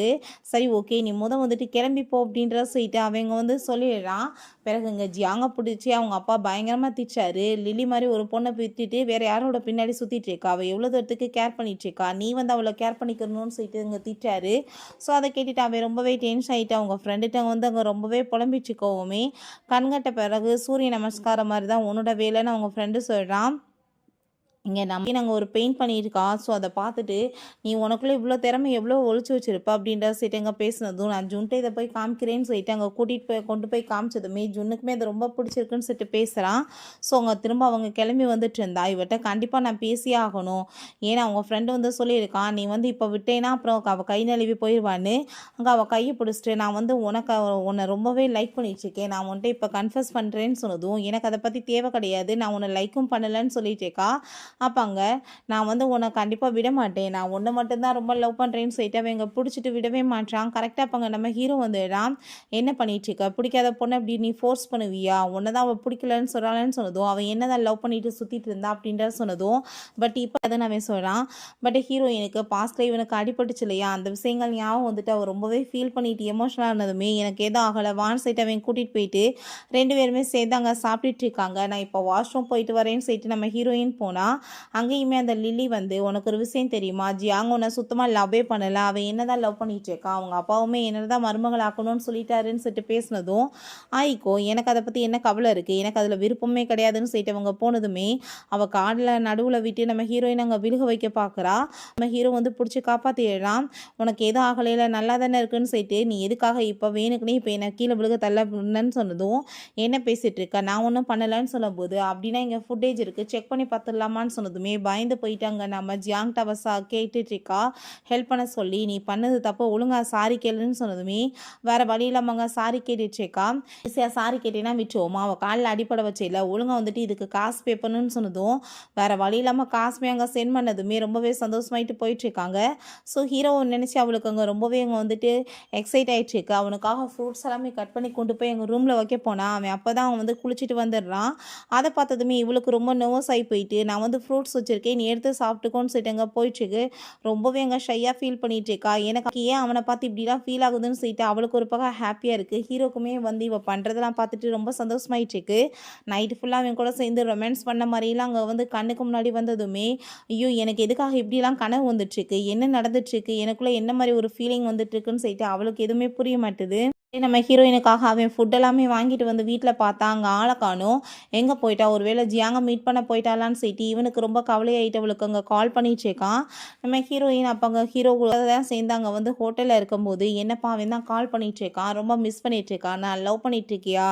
சரி ஓகே நீ வந்துட்டு கிளம்பிப்போ அப்படின்றத சொல்லிட்டு அவங்க வந்து சொல்லிடுறான். பிறகு இங்கே ஜியாங்க பிடிச்சி அவங்க அப்பா பயங்கரமாக திட்டாரு. லில்லி மாதிரி ஒரு பொண்ணை விட்டுட்டு வேறு யாரோட பின்னாடி சுற்றிட்டு இருக்கா, அவள் எவ்வளோ தூரத்துக்கு கேர் பண்ணிட்டு இருக்கா, நீ வந்து அவளை கேர் பண்ணிக்கணும்னு சொல்லிட்டு இங்கே திட்டாரு. ஸோ அதை கேட்டுட்டு அவன் ரொம்பவே டென்ஷன் ஆகிட்டு அவங்க ஃப்ரெண்டுகிட்ட வந்து அங்கே ரொம்பவே புலம்பிச்சுக்கோவுமே. கண்கட்ட பிறகு சூரிய நமஸ்காரம் மாதிரி தான் உன்னோட வேலைன்னு அவங்க ஃப்ரெண்டு சொல்கிறான். இங்கே நாங்கள் ஒரு பெயிண்ட் பண்ணியிருக்கா. ஸோ அதை பார்த்துட்டு நீ உனக்குள்ளே இவ்வளோ திறமை எவ்வளோ ஒழிச்சு வச்சிருப்ப அப்படின்ற சொல்லிட்டு அங்கே பேசினதும் நான் ஜுன்ட்டை இதை போய் காமிக்கிறேன்னு சொல்லிட்டு அங்கே கொண்டு போய் காமிச்சதுமே ஜுன்னுக்குமே அது ரொம்ப பிடிச்சிருக்குன்னு சொல்லிட்டு பேசுகிறான். ஸோ அவங்க திரும்ப அவங்க கிளம்பி வந்துட்டு இருந்தா. இவட்ட கண்டிப்பாக நான் பேசியே ஆகணும், ஏன்னா அவங்க ஃப்ரெண்டு வந்து சொல்லியிருக்கான் நீ வந்து இப்போ விட்டேன்னா அப்புறம் அவள் கை நழுவி போயிடுவான்னு. அங்கே அவள் கையை பிடிச்சிட்டு நான் வந்து உன்னை ரொம்பவே லைக் பண்ணிகிட்ருக்கேன், நான் உன்ட்ட இப்போ கன்ஃபர்ஸ் பண்ணுறேன்னு சொன்னதும் எனக்கு அதை பற்றி தேவை கிடையாது, நான் உன்னை லைக்கும் பண்ணலைன்னு சொல்லிட்டேக்கா. அப்பாங்க நான் வந்து உன்னை கண்டிப்பாக விட மாட்டேன், நான் ஒன்று மட்டும்தான் ரொம்ப லவ் பண்ணுறேன்னு சொல்லிட்டு அவங்க பிடிச்சிட்டு விடவே மாட்டான். கரெக்டாக அப்பாங்க நம்ம ஹீரோ வந்துடுறான். என்ன பண்ணிகிட்ருக்க, பிடிக்காத பொண்ணை அப்படி நீ ஃபோர்ஸ் பண்ணுவியா, உன்னை தான் அவள் பிடிக்கலன்னு சொல்கிறாள்னு சொன்னதும் அவன் என்ன தான் லவ் பண்ணிட்டு சுற்றிட்டு இருந்தா அப்படின்ற சொன்னதும் பட் இப்போ அதை அவன் சொல்கிறான். பட் ஹீரோயினுக்கு பாஸ்டில் இவனுக்கு அடிபட்டுச்சு இல்லையா, அந்த விஷயங்கள் ஞாபகம் வந்துட்டு அவள் ரொம்பவே ஃபீல் பண்ணிட்டு எமோஷனலாக இருந்ததுமே எனக்கு எதுவும் ஆகலை வான் சைட்டு அவன் கூட்டிகிட்டு போயிட்டு 2 பேருமே சேர்ந்து அங்கே சாப்பிட்டுட்டு இருக்காங்க. நான் இப்போ வாஷ்ரூம் போயிட்டு வரேன்னு சொல்லிட்டு நம்ம ஹீரோயின் போனால் அங்கேயுமே அந்த லில்லி வந்து உனக்கு ஒரு விஷயம் தெரியுமா, ஜியாங்க உன்னை சுத்தமாக லவ்வே பண்ணலை, அவன் என்ன தான் லவ் பண்ணிகிட்டு இருக்கா, அவங்க அப்பாவுமே என்ன தான் மருமகள் ஆக்கணும்னு சொல்லிட்டாருன்னு சொல்லிட்டு பேசினதும் ஆயிக்கோ எனக்கு அதை பற்றி என்ன கவலை இருக்குது, எனக்கு அதில் விருப்பமே கிடையாதுன்னு சொல்லிட்டு அவங்க போனதுமே அவள் காடில் நடுவில் விட்டு நம்ம ஹீரோயின் அங்கே விழுக வைக்க பார்க்குறா. நம்ம ஹீரோ வந்து பிடிச்சி காப்பாற்றிடலாம். உனக்கு எதுவும் ஆகலையில் நல்லா தானே இருக்குன்னு சொல்லிட்டு நீ எதுக்காக இப்போ வேணுக்குனே இப்போ என்னை கீழே விழுக தள்ளன்னு சொன்னதும் என்ன பேசிகிட்டு இருக்க, நான் ஒன்றும் பண்ணலைன்னு சொல்லும்போது அப்படின்னா இங்கே ஃபுட்டேஜ் இருக்குது செக் பண்ணி பார்த்துடலாமான்னு சொன்னதுமே பயந்து போயிட்டாங்க. நம்ம ஜியாங் டவஸா கேட்டுட்ருக்கா ஹெல்ப் பண்ண சொல்லி நீ பண்ணது தப்பு ஒழுங்காக சாரி கேளுன்னு சொன்னதுமே வேறு வழி இல்லாமங்க சாரி கேட்டுட்ருக்கா. சாரி கேட்டேன்னா விட்டுருவோமா, அவள் காலில் அடிப்பட வச்சையில் ஒழுங்காக வந்துட்டு இதுக்கு காசு பே பண்ணுன்னு சொன்னதும் வேறு வழி இல்லாமல் காசுமே அங்கே சென்ட் பண்ணதுமே ரொம்பவே சந்தோஷமாயிட்டு போயிட்டுருக்காங்க. ஸோ ஹீரோவை நினச்சி அவளுக்கு அங்கே ரொம்பவே அங்கே வந்துட்டு எக்ஸைட் ஆகிட்டுருக்கு. அவனுக்காக ஃப்ரூட்ஸ் எல்லாமே கட் பண்ணி கொண்டு போய் எங்கள் ரூமில் வைக்க போனான். அவன் அப்போ தான் அவன் வந்து குளிச்சுட்டு வந்துடுறான். அதை பார்த்ததுமே இவளுக்கு ரொம்ப நர்வஸ் ஆகி போயிட்டு நான் வந்து ஃப்ரூட்ஸ் வச்சுருக்கேன் நீ எடுத்து சாப்பிட்டுக்கோன்னு சொல்லிட்டு அங்கே போயிட்டுருக்கு. ரொம்பவே அங்கே ஷையாக ஃபீல் பண்ணிகிட்ருக்கா. எனக்கு ஏன் அவனை பார்த்து இப்படிலாம் ஃபீல் ஆகுதுன்னு சொல்லிட்டு அவளுக்கு ஒரு பக்கம் ஹாப்பியாக இருக்குது. ஹீரோக்குமே வந்து இவள் பண்ணுறதெல்லாம் பார்த்துட்டு ரொம்ப சந்தோஷமாயிட்டுருக்கு. நைட்டு ஃபுல்லாக அவன் கூட சேர்ந்து ரொமான்ஸ் பண்ண மாதிரிலாம் அங்கே வந்து கண்ணுக்கு முன்னாடி வந்ததுமே ஐயோ எனக்கு எதுக்காக இப்படிலாம் கனவு வந்துட்டுருக்கு, என்ன நடந்துட்டுருக்கு, எனக்குள்ளே என்ன மாதிரி ஒரு ஃபீலிங் வந்துட்டுருக்குன்னு சொல்லிட்டு அவளுக்கு எதுவுமே புரிய மாட்டுது. நம்ம ஹீரோயினுக்காக அவன் ஃபுட் எல்லாமே வாங்கிட்டு வந்து வீட்டில் பார்த்தா அங்கே ஆளை காணும். எங்கே போயிட்டா, ஒருவேளை ஜியாங்க மீட் பண்ண போயிட்டாலான்னு சொல்லிட்டு இவனுக்கு ரொம்ப கவலையாயிட்டு அவளுக்கு அங்கே கால் பண்ணிட்டு இருக்கான். நம்ம ஹீரோயின் அப்போ அங்கே ஹீரோ தான் சேர்ந்து அங்கே வந்து ஹோட்டலில் இருக்கும்போது என்னப்பா அவன் தான் கால் பண்ணிட்டு இருக்கான், ரொம்ப மிஸ் பண்ணிட்டு இருக்கான், நான் லவ் பண்ணிட்டு இருக்கியா,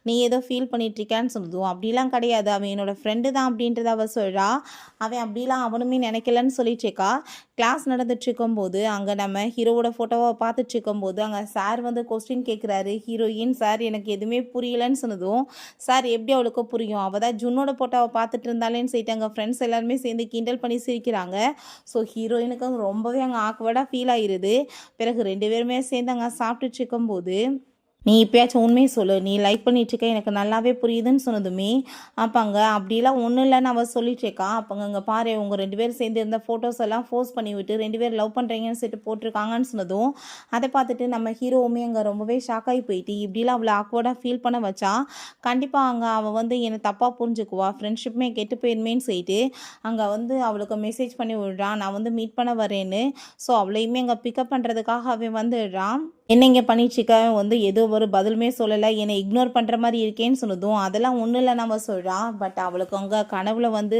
நீ ஏதோ ஃபீல் பண்ணிட்டு இருக்கான்னு சொன்னதும் அப்படிலாம் கிடையாது அவன் என்னோட ஃப்ரெண்டு தான் அப்படின்றத அவள் சொல்கிறா. அவன் அப்படிலாம் அவனுமே நினைக்கலன்னு சொல்லிட்டு இருக்கா. கிளாஸ் நடந்துட்டு இருக்கும்போது அங்கே நம்ம ஹீரோவோட ஃபோட்டோவை பார்த்துட்டு இருக்கும்போது அங்கே சார் வந்து கொஸ்டின் கேட்குறாரு. ஹீரோயின் சார் எனக்கு எதுவுமே புரியலன்னு சொன்னதும் சார் எப்படி அவளுக்கு புரியும், அவள் தான் ஜுன்னோட ஃபோட்டோவை பார்த்துட்டு இருந்தாலேன்னு சொல்லிட்டு அங்கே ஃப்ரெண்ட்ஸ் எல்லாருமே சேர்ந்து கிண்டல் பண்ணி சிரிக்கிறாங்க. ஸோ ஹீரோயினுக்கு ரொம்பவே அங்கே ஆக்வர்டாக ஃபீல் ஆகிருது. பிறகு 2 பேருமே சேர்ந்து அங்கே சாப்பிட்டுட்டு இருக்கும்போது நீ இப்பயாச்சும் உண்மையை சொல்லு. நீ லைக் பண்ணிட்டுருக்க எனக்கு நல்லாவே புரியுதுன்னு சொன்னதுமே, அப்பங்க அப்படிலாம் ஒண்ணும் இல்லன்னு அவ சொல்லிட்டுருக்கா. அப்பங்க இங்க பாரு உங்க 2 பேரும் சேர்ந்து இருந்த ஃபோட்டோஸ் எல்லாம் போஸ்ட் பண்ணிவிட்டு 2 பேரும் லவ் பண்றீங்கன்னு சொல்லிட்டு போட்டுருக்காங்கன்னு சொன்னதும், அத பார்த்துட்டு நம்ம ஹீரோவுமே அங்க ரொம்பவே ஷாக் ஆகி போயிட்டு, இப்படிலாம் அவள ஆக்வர்டா ஃபீல் பண்ண வச்சா, கண்டிப்பா அங்க அவ வந்து என்ன தப்பா புரிஞ்சுக்குவா. ஃப்ரெண்ட்ஷிப்புமே கெட்டு போயிருமேன்னு சொல்லிட்டு, அங்க வந்து அவளுக்கு மெசேஜ் பண்ணி விடுறான். நான் வந்து மீட் பண்ண வரேன்னு. ஸோ அவளையுமே அங்க பிக்கப் பண்றதுக்காக அவன் வந்துடுறான். என்ன இங்க பண்ணிட்டுருக்க? வந்து ஏதோ ஒரு பதிலுமே சொல்லல. என்னை இக்னோர் பண்ற மாரி இருக்கேன்னு சொன்னதும், அதெல்லாம் ஒண்ணும் இல்லன்னு அவ சொல்றா. பட் அவளுக்கு அங்க கனவுல வந்து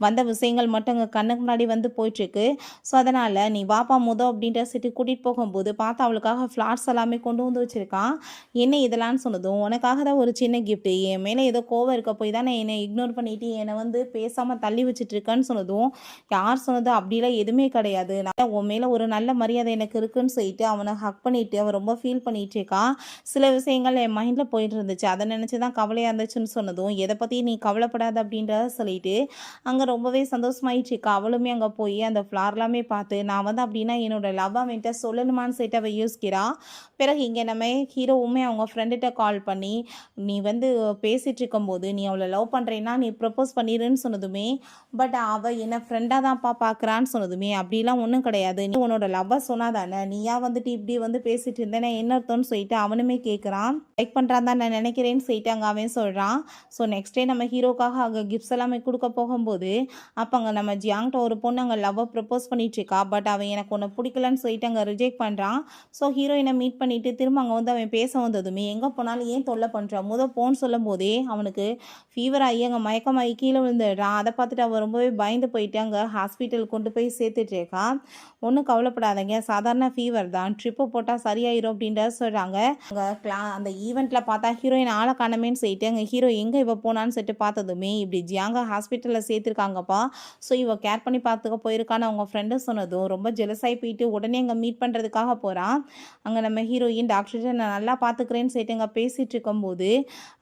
வந்த விஷயங்கள் மட்டும் அங்க கண்ணுக்கு முன்னாடி வந்து போயிட்டுருக்கு. ஸோ அதனால நீ வாப்பா அப்படின்ற சொல்லிட்டு கூட்டிட்டு போகும்போது பார்த்தா அவளுக்காக ஃப்ளார்ஸ் எல்லாமே கொண்டு வந்து வச்சிருக்கான். என்ன இதெல்லாம்னு சொன்னதும், உனக்காக தான் ஒரு சின்ன கிஃப்ட். என் மேல ஏதோ கோவம் இருக்க போய் தானே என்னை இக்னோர் பண்ணிட்டு என்னை வந்து பேசாம தள்ளி வச்சுட்டு இருக்கன்னு சொன்னதும், யார் சொன்னது? அப்படிலாம் எதுவுமே கிடையாது. நான் உன் மேல ஒரு நல்ல மரியாதை எனக்கு இருக்குன்னு சொல்லிட்டு அவனை ஹக் பண்ணிட்டு அவ ரொம்ப ஃபீல் பண்ணிட்டு இருக்கா. சில விஷயங்கள் என் மைண்ட்ல போயிட்டு இருந்துச்சு. அதை நினைச்சு தான் கவலையா இருந்துச்சுன்னு சொன்னதும், எதை பத்தி நீ கவலைப்படாத அப்படின்றத சொல்லிட்டு அங்க ரொம்பவே சந்தோஷமாயிட்டு இருக்கா. அவளுமே அங்க போய் அந்த ஃப்ளார் எல்லாமே பார்த்து நான் வந்து அப்படின்னா என்னோட லவ் அவன்கிட்ட சொல்லணுமான்னு சொல்லிட்டு அவ யோசிக்கிறா. பிறகு இங்க நம்ம ஹீரோவுமே அவங்க ஃப்ரெண்டுகிட்ட கால் பண்ணி, நீ வந்து பேசிட்டு இருக்கும்போது நீ அவளை லவ் பண்றேன்னா நீ ப்ரப்போஸ் பண்ணிருன்னு சொன்னதுமே, பட் அவ என்ன ஃப்ரெண்டா தான்ப்பா பார்க்குறான்னு சொன்னதுமே, அப்படிலாம் ஒன்றும் கிடையாது. நீ உன்னோட லவ்வ சொன்னா தானே, நீயா வந்துட்டு இப்படி வந்து பேசிட்டு இருந்தேன்னா என்ன அர்த்தம்னு சொல்லிட்டு அவனுமே கேட்குறான். லைக் பண்ணுறான் தான் நான் நினைக்கிறேன்னு சொல்லிட்டு அங்கே அவன் சொல்கிறான். ஸோ நெக்ஸ்ட் டே நம்ம ஹீரோக்காக அங்கே கிஃப்ட்ஸ் எல்லாமே கொடுக்க போகும்போது, அப்போ அங்கே நம்ம ஜியாங்கிட்ட ஒரு பொண்ணு அங்கே லவ்வை ப்ரப்போஸ் பண்ணிட்டு இருக்கா. பட் அவன் எனக்கு ஒன்று பிடிக்கலன்னு சொல்லிட்டு அங்கே ரிஜெக்ட் பண்ணுறான். ஸோ ஹீரோயினை மீட் பண்ணிட்டு திரும்ப அங்கே வந்து அவன் பேச வந்ததுமே, எங்கே போனாலும் ஏன் தொல்லை பண்ணுறான் போன்னு சொல்லும் போதே அவனுக்கு ஃபீவர் ஆகி அங்கே மயக்கமாகி கீழே விழுந்துடுறான். அதை பார்த்துட்டு அவன் ரொம்பவே பயந்து போயிட்டு அங்கே ஹாஸ்பிட்டல் கொண்டு போய் சேர்த்துட்டு இருக்கா. ஒன்றும் கவலைப்படாதீங்க, சாதாரண ஃபீவர் தான், ட்ரிப்பு போட்டால் சரியாயிரும் அப்படின்றத சொல்கிறாங்க. அங்கே அந்த ஈவெண்ட்டில் பார்த்தா ஹீரோயின் ஆளை காணமேன்னு சொல்லிட்டு அங்கே ஹீரோ எங்கே இவ போனான்னு சொல்லிட்டு பார்த்ததுமே, இப்படி ஜியாங்க ஹாஸ்பிட்டலில் சேர்த்துருக்காங்கப்பா. ஸோ இவ கேர் பண்ணி பார்த்துக்க போயிருக்கான்னு அவங்க ஃப்ரெண்டு சொன்னதும் ரொம்ப ஜெலஸாகி போயிட்டு உடனே அங்கே மீட் பண்ணுறதுக்காக போகிறான். அங்கே நம்ம ஹீரோயின் டாக்டர்கிட்ட நான் நல்லா பார்த்துக்கிறேன்னு சொல்லிட்டு அங்கே பேசிகிட்டு இருக்கும்போது,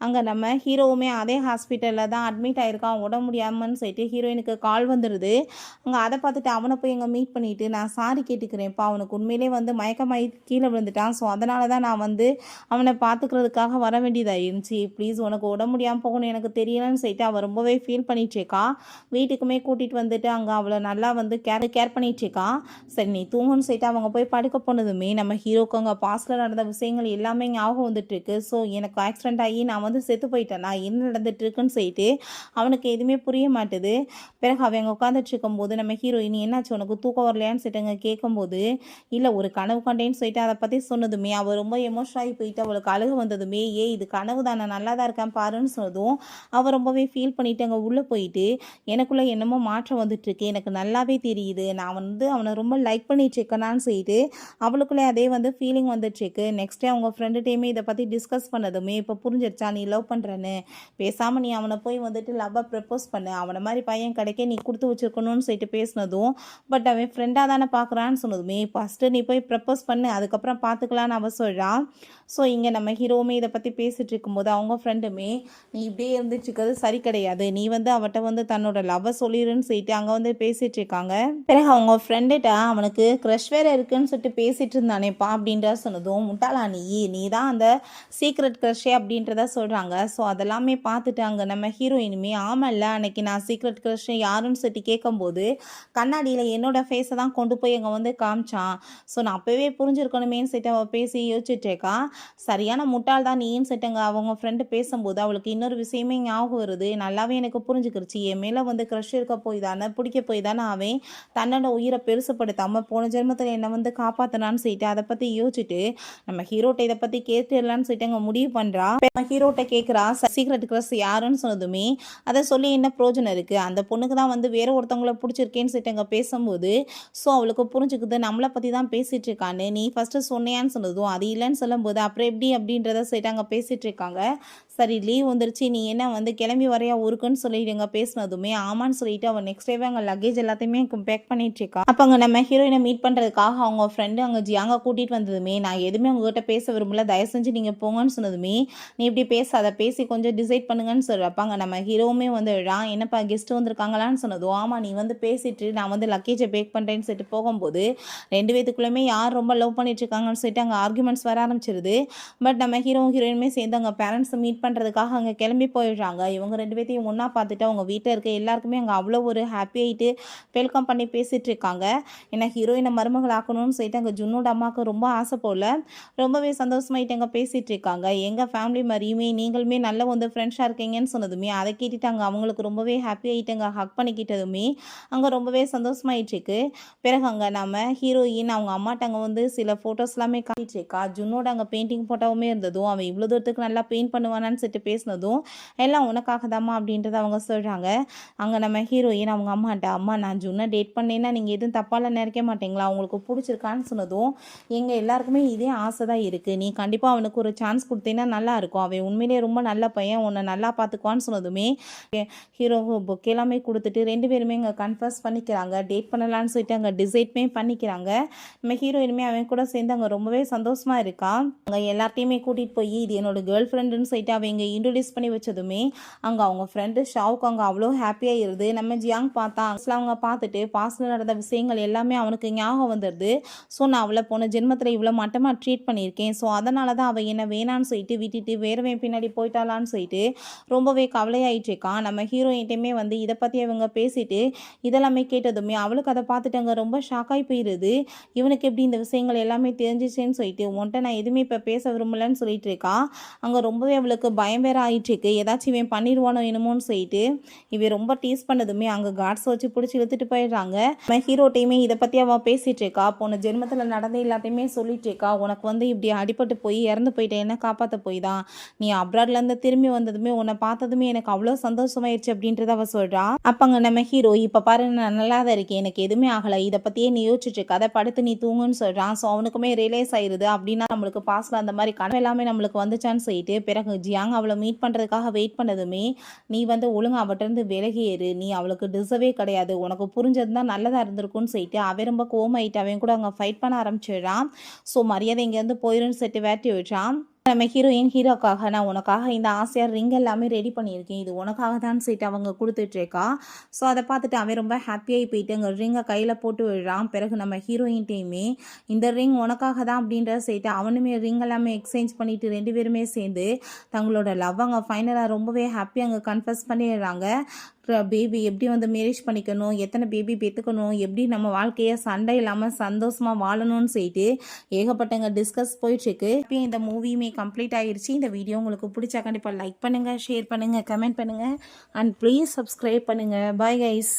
அங்கே நம்ம ஹீரோவுமே அதே ஹாஸ்பிட்டலில் தான் அட்மிட் ஆகிருக்கான் உடம்பு முடியாமன்னு சொல்லிட்டு ஹீரோயினுக்கு கால் வந்துடுது. அங்கே அதை பார்த்துட்டு அவனை போய் எங்கே மீட் பண்ணிவிட்டு நான் சாரி கேட்டுக்கிறேன்ப்பா, அவனுக்கு உண்மையிலே வந்து மயக்கமாயி கீழே விழுந்துட்டான். ஸோ அதனால தான் நான் வந்து அவனை பார்த்துக்கிறதுக்காக வர வேண்டியதாக இருந்துச்சு. ப்ளீஸ் உனக்கு உடம்பு முடியாமல் போகணும் எனக்கு தெரியலன்னு சொல்லிட்டு அவள் ரொம்பவே ஃபீல் பண்ணிட்டுருக்கா. வீட்டுக்குமே கூட்டிகிட்டு வந்துட்டு அங்கே அவளை நல்லா வந்து கேர் பண்ணிட்டுருக்கா. சரி நீ தூங்குன்னு சொல்லிட்டு அவங்க போய் படுக்க போனதுமே நம்ம ஹீரோக்கு அங்கே பாஸ்டில் நடந்த விஷயங்கள் எல்லாமே ஞாபகம் வந்துட்டுருக்கு. ஸோ எனக்கு ஆக்சிடென்ட் ஆகி நான் வந்து செத்து போயிட்டேன்னா என்ன நடந்துட்டுருக்குன்னு சொல்லிட்டு அவனுக்கு எதுவுமே புரிய மாட்டுது. பிறகு அவங்க உட்காந்துட்டு இருக்கும்போது நம்ம ஹீரோயின் என்னாச்சு உனக்கு தூக்கம் வரலையான்னு சொல்லிட்டு கேட்கும்போது, இல்லை ஒரு கனவு கண்டேன்னு சொல்லிட்டு அதை பற்றி சொன்னதுமே அவள் ரொம்ப எமோஷனல் ஆகி போயிட்டு அவளுக்கு அழுக வந்ததுமே, இது கனவு தானே நல்லா தான் இருக்கேன் பாருன்னு சொன்னதும் அவள் ரொம்பவே ஃபீல் பண்ணிட்டு அங்கே உள்ளே போயிட்டு எனக்குள்ளே என்னமோ மாற்றம் வந்துட்டுருக்கு, எனக்கு நல்லாவே தெரியுது, நான் வந்து அவனை ரொம்ப லைக் பண்ணிட்டு இருக்கேனான்னு சொல்லிட்டு அவளுக்குள்ளே அதே வந்து ஃபீலிங் வந்துட்டுருக்கு. நெக்ஸ்ட்டே அவங்க ஃப்ரெண்டுகிட்டையுமே இதை பற்றி டிஸ்கஸ் பண்ணதுமே இப்போ புரிஞ்சிருச்சா நீ லவ் பண்ணுறேன்னு, பேசாமல் நீ அவனை போய் வந்துட்டு லவ்வை ப்ரப்போஸ் பண்ணு, அவனை மாதிரி பையன் கிடைக்க நீ கொடுத்து வச்சிருக்கணும்னு சொல்லிட்டு பேசினதும், பட் அவன் ஃப்ரெண்டாக தானே பார்க்குறான்னு சொன்னதுமே, ஃபஸ்ட்டு நீ போய் ப்ரப்போஸ் பண்ணு அதுக்கப்புறம் பார்த்துக்கலான்னு அவ சொல்கிறான். ஸோ இங்கே நம்ம ஹீரோவுமே இதை பற்றி பேசிகிட்டு இருக்கும்போது அவங்க ஃப்ரெண்டுமே நீ இப்படியே இருந்துட்டு இருக்கிறது சரி கிடையாது, நீ வந்து அவட்ட வந்து தன்னோட லவ்வை சொல்லிடுன்னு சொல்லிட்டு அங்கே வந்து பேசிகிட்டு இருக்காங்க. பிறகு அவங்க ஃப்ரெண்டுகிட்ட அவனுக்கு க்ரஷ் வேறு இருக்குன்னு சொல்லிட்டு பேசிகிட்டு இருந்தானேப்பா அப்படின்ற சொன்னதும், முட்டாளா நீ தான் அந்த சீக்ரெட் க்ரஷ்ஷே அப்படின்றத சொல்கிறாங்க. ஸோ அதெல்லாமே பார்த்துட்டு அங்கே நம்ம ஹீரோயினுமே ஆமல்ல அன்னைக்கு நான் சீக்ரெட் க்ரஷ் யாருன்னு சொல்லிட்டு கேட்கும்போது கண்ணாடியில் என்னோட ஃபேஸை தான் கொண்டு போய் அங்கே வந்து காமிச்சான். ஸோ நான் அப்போவே புரிஞ்சிருக்கணுமேன்னு சொல்லிட்டு அவள் பேசி யோசிச்சுட்டு இருக்கா. சரியான முட்டாள் தான் நீன்னு சொல்லிட்டுங்க அவங்க ஃப்ரெண்டு பேசும்போது அவளுக்கு இன்னொரு விஷயமே ஞாபகம் வருது. நல்லாவே எனக்கு புரிஞ்சுக்கிருச்சு, என் மேலே வந்து க்ரஷ் இருக்க போய் தானே பிடிக்க போய் தானே அவன் தன்னோட உயிரை பெருசுப்படுத்தாமல் போன ஜென்மத்தில் என்னை வந்து காப்பாற்றினான்னு சொல்லிட்டு அதை பற்றி யோசிச்சுட்டு நம்ம ஹீரோட்ட இதை பற்றி கேட்டுடலான்னு சொல்லிட்டு அங்கே முடிவு பண்ணுறா. நம்ம ஹீரோட்ட கேட்குறா சீக்ரெட் க்ரஷ் யாருன்னு சொன்னதுமே, அதை சொல்லி என்ன பிரோஜனம் இருக்குது, அந்த பொண்ணுக்கு தான் வந்து வேற ஒருத்தவங்கள பிடிச்சிருக்கேன்னு சொல்லிட்டு அங்கே பேசும்போது ஸோ அவளுக்கு புரிஞ்சுக்குது நம்மளை பற்றி தான் பேசிகிட்டு இருக்கான்னு. நீ ஃபஸ்ட்டு சொன்னியான்னு சொன்னதும் அது இல்லைன்னு சொல்லும்போது அப்புறம் எப்படி அப்படின்றத சொல்லிட்டு அங்கே பேசிகிட்டு இருக்காங்க. சரி லீவ் வந்துருச்சு, நீ என்ன வந்து கிளம்பி வரையா ஊருக்குன்னு சொல்லிடுங்க பேசினதுமே ஆமான்னு சொல்லிட்டு அவள் நெக்ஸ்ட் டேவே அங்கே லக்கேஜ் எல்லாத்தையுமே பேக் பண்ணிட்டு இருக்கா. அப்போ அங்கே நம்ம ஹீரோயினை மீட் பண்ணுறதுக்காக அவங்க ஃப்ரெண்டு அங்கே ஜியாங்க கூட்டிகிட்டு வந்ததுமே, நான் எதுவுமே உங்ககிட்ட பேச விரும்பல, தயவு செஞ்சு நீங்கள் போங்கன்னு சொன்னதுமே, நீ இப்படி பேசாத, பேசி கொஞ்சம் டிசைட் பண்ணுங்கன்னு சொல்கிறப்ப அங்கே நம்ம ஹீரோவுமே வந்து என்னப்பா கெஸ்ட் வந்திருக்காங்களான்னு சொன்னதும், ஆமாம் நீ வந்து பேசிட்டு நான் வந்து லக்கேஜை பேக் பண்ணுறேன்னு சொல்லிட்டு போகும்போது 2 பேத்துக்குள்ளேயுமே யார் ரொம்ப லவ் பண்ணிட்டு இருக்காங்கன்னு சொல்லிட்டு அங்கே ஆர்குமெண்ட்ஸ் வர ஆரம்பிச்சிருது. பட் நம்ம ஹீரோயினுமே சேர்ந்து அங்கே பேரண்ட்ஸை மீட் பண்ணுறதுக்காக அங்கே கிளம்பி போயிடுறாங்க. இவங்க 2 பேத்தையும் ஒன்றா பார்த்துட்டு அவங்க வீட்டில் இருக்க எல்லாருக்குமே அங்கே அவ்வளோ ஒரு ஹாப்பி ஆகிட்டு வெல்கம் பண்ணி பேசிகிட்டு இருக்காங்க. ஏன்னா ஹீரோயினை மருமகள் ஆக்கணும்னு சொல்லிட்டு அங்கே ஜுன்னோட அம்மாவுக்கு ரொம்ப ஆசை போல் ரொம்பவே சந்தோஷமாயிட்டு அங்கே பேசிகிட்டு இருக்காங்க. எங்கள் ஃபேமிலி மாதிரியுமே நீங்களுமே நல்ல வந்து ஃப்ரெண்ட்ஸாக இருக்கீங்கன்னு சொன்னதுமே அதை கேட்டுட்டு அங்கே அவங்களுக்கு ரொம்பவே ஹாப்பி ஆகிட்டு அங்கே ஹக் பண்ணிக்கிட்டதுமே அங்கே ரொம்பவே சந்தோஷமாயிட்டுருக்கு. பிறகு அங்கே நம்ம ஹீரோயின் அவங்க அம்மாட்ட அங்கே வந்து சில ஃபோட்டோஸ் எல்லாமே காட்டிட்டுருக்கா. ஜுன்னோட அங்கே பெயிண்டிங் ஃபோட்டோவுமே இருந்ததும் அவன் இவ்வளோ தூரத்துக்கு நல்லா பெயிண்ட் பண்ணுவானான்னு சொல்லிட்டு பேசினதும் எல்லாம் உனக்காக தாம்மா அப்படின்றத அவங்க சொல்கிறாங்க. அங்கே நம்ம ஹீரோயின் அவங்க அம்மாட்ட, அம்மா நான் ஜுன்னை டேட் பண்ணேன்னா நீங்கள் எதுவும் தப்பால நினைக்க மாட்டீங்களா, உங்களுக்கு பிடிச்சிருக்கான்னு சொன்னதும் எங்கள் எல்லாருக்குமே இதே ஆசை தான் இருக்குது, நீ கண்டிப்பாக அவனுக்கு ஒரு சான்ஸ் கொடுத்தீங்கன்னா நல்லாயிருக்கும், அவன் உண்மையிலே ரொம்ப நல்ல பையன், உன்னை நல்லா பார்த்துக்குவான்னு சொன்னதுமே ஹீரோ புக் எல்லாமே கொடுத்துட்டு 2 பேருமே இங்கே கன்ஃபர்ஸ் பண்ணிக்கிறாங்க, டேட் பண்ணலான்னு சொல்லிட்டு அங்கே டிசைட்மே பண்ணிக்கிறாங்க. நம்ம ஹீரோயினுமே அவன் கூட சேர்ந்து அங்கே ரொம்பவே சந்தோஷமாக இருக்கா. அங்கே எல்லாத்தையுமே கூட்டிகிட்டு போய் இது என்னோட கேர்ள் ஃப்ரெண்டுன்னு சொல்லிட்டு அவன் இங்கே இன்ட்ரடியூஸ் பண்ணி வச்சதுமே அங்கே அவங்க ஃப்ரெண்டு ஷாவுக்கு அங்கே அவ்வளோ ஹாப்பியாக இருது. நம்ம ஜியாங் பார்த்தா அவங்க பார்த்துட்டு பாஸ்டில் நடந்த விஷயங்கள் எல்லாமே அவனுக்கு ஞாபகம் வந்துடுது. ஸோ நான் அவளை போன ஜென்மத்தில் இவ்வளோ மட்டமாக ட்ரீட் பண்ணியிருக்கேன், ஸோ அதனால தான் அவள் என்ன வேணான்னு சொல்லிட்டு விட்டுட்டு வேறவன் பின்னாடி போயிட்டாளான்னு சொல்லிட்டு ரொம்பவே கவலையாயிட்டு இருக்கான். நம்ம ஹீரோயின்ட்டையுமே வந்து இதை பற்றி அவங்க பேசிட்டு இதெல்லாமே கேட்டதுமே அவளுக்கு அதை பார்த்துட்டு அங்கே ரொம்ப ஷாக்காகி போயிடுது. இவனுக்கு எப்படி இந்த விஷயங்கள் எல்லாமே தெரிஞ்சிச்சேன்னு சொல்லிட்டு உன்ட்ட நான் எதுவுமே இப்போ பேச விரும்பலன்னு சொல்லிட்டு இருக்கா. அங்கே ரொம்பவே அவளுக்கு பயம் வேற ஆயிட்டு இருக்கு, ஏதாச்சும் இவன் பண்ணிடுவானோ என்னமோன்னு சொல்லிட்டு இவன் ரொம்ப டீஸ் பண்ணதுமே அங்கே கார்ட்ஸ் வச்சு பிடிச்சி இழுத்துட்டு போயிடுறாங்க. நம்ம ஹீரோட்டையுமே இதை பற்றி அவள் பேசிட்டு இருக்கா, போன ஜென்மத்தில் நடந்த எல்லாத்தையுமே சொல்லிட்டு இருக்கா, உனக்கு வந்து இப்படி அடிபட்டு போய் இறந்து போயிட்டேன், என்ன காப்பாற்ற போய் தான் நீ அப்ராட்லேருந்து திரும்பி வந்ததுமே உன்னை பார்த்ததுமே எனக்கு அவ்வளோ சந்தோஷமாயிடுச்சு அப்படின்றத அவள் சொல்கிறா. அப்போங்க நம்ம ஹீரோ இப்போ பாரு நான் நல்லா தான் இருக்கேன், எனக்கு எதுவுமே ஆகலை, இதை பற்றியே நீ யோசிச்சுட்டு இருக்க, அதை படுத்து நீ தூங்குன்னு சொல்கிறான். ஸோ அவனுக்குமே ரியலைஸ் ஆயிடுது, அப்படின்னா நம்மளுக்கு பாஸ்டில் அந்த மாதிரி கனவு எல்லாமே நம்மளுக்கு வந்துச்சான்னு சொல்லிட்டு பிறகு ஜியாங் அவளை மீட் பண்ணுறதுக்காக வெயிட் பண்ணதுமே நீ வந்து ஒழுங்கு அவட்டிருந்து விலகியேறு, நீ அவளுக்கு டிசர்வே கிடையாது, உனக்கு புரிஞ்சது தான் நல்லதாக இருந்திருக்குன்னு சொல்லிட்டு அவன் ரொம்ப கோமாயிட்டு அவன் கூட அங்கே ஃபைட் பண்ண ஆரம்பிச்சிடுறான். ஸோ மரியாதை இங்கேருந்து போயிடுன்னு சொல்லிட்டு வேட்டி விடுறான். நம்ம ஹீரோயின் ஹீரோக்காக நான் உனக்காக இந்த ஆசையாக ரிங் எல்லாமே ரெடி பண்ணியிருக்கேன், இது உனக்காக தான் சொல்லிட்டு அவங்க கொடுத்துட்ருக்கா. ஸோ அதை பார்த்துட்டு அவன் ரொம்ப ஹாப்பியாகி போயிட்டு அங்கே ரிங்கை கையில் போட்டு விடுறான். பிறகு நம்ம ஹீரோயின்ட்டையுமே இந்த ரிங் உனக்காக தான் அப்படின்றத சொல்லிட்டு அவனுமே ரிங் எல்லாமே எக்ஸ்சேஞ்ச் பண்ணிட்டு 2 பேருமே சேர்ந்து தங்களோட லவ் அங்கே ஃபைனலாக ரொம்பவே ஹாப்பியாக அங்கே கன்ஃபஸ் பண்ணிடுறாங்க. பேபி எப்படி வந்து மேரேஜ் பண்ணிக்கணும், எத்தனை பேபி பெற்றுக்கணும், எப்படி நம்ம வாழ்க்கையை சண்டை இல்லாமல் சந்தோஷமாக வாழணும்னு சொல்லிட்டு ஏகப்பட்டங்க டிஸ்கஸ் போயிட்டுருக்கு. இப்போ இந்த மூவியுமே கம்ப்ளீட் ஆகிடுச்சு. இந்த வீடியோ உங்களுக்கு பிடிச்சா கண்டிப்பாக லைக் பண்ணுங்கள், ஷேர் பண்ணுங்கள், கமெண்ட் பண்ணுங்கள் அண்ட் ப்ளீஸ் சப்ஸ்கிரைப் பண்ணுங்கள். Bye guys.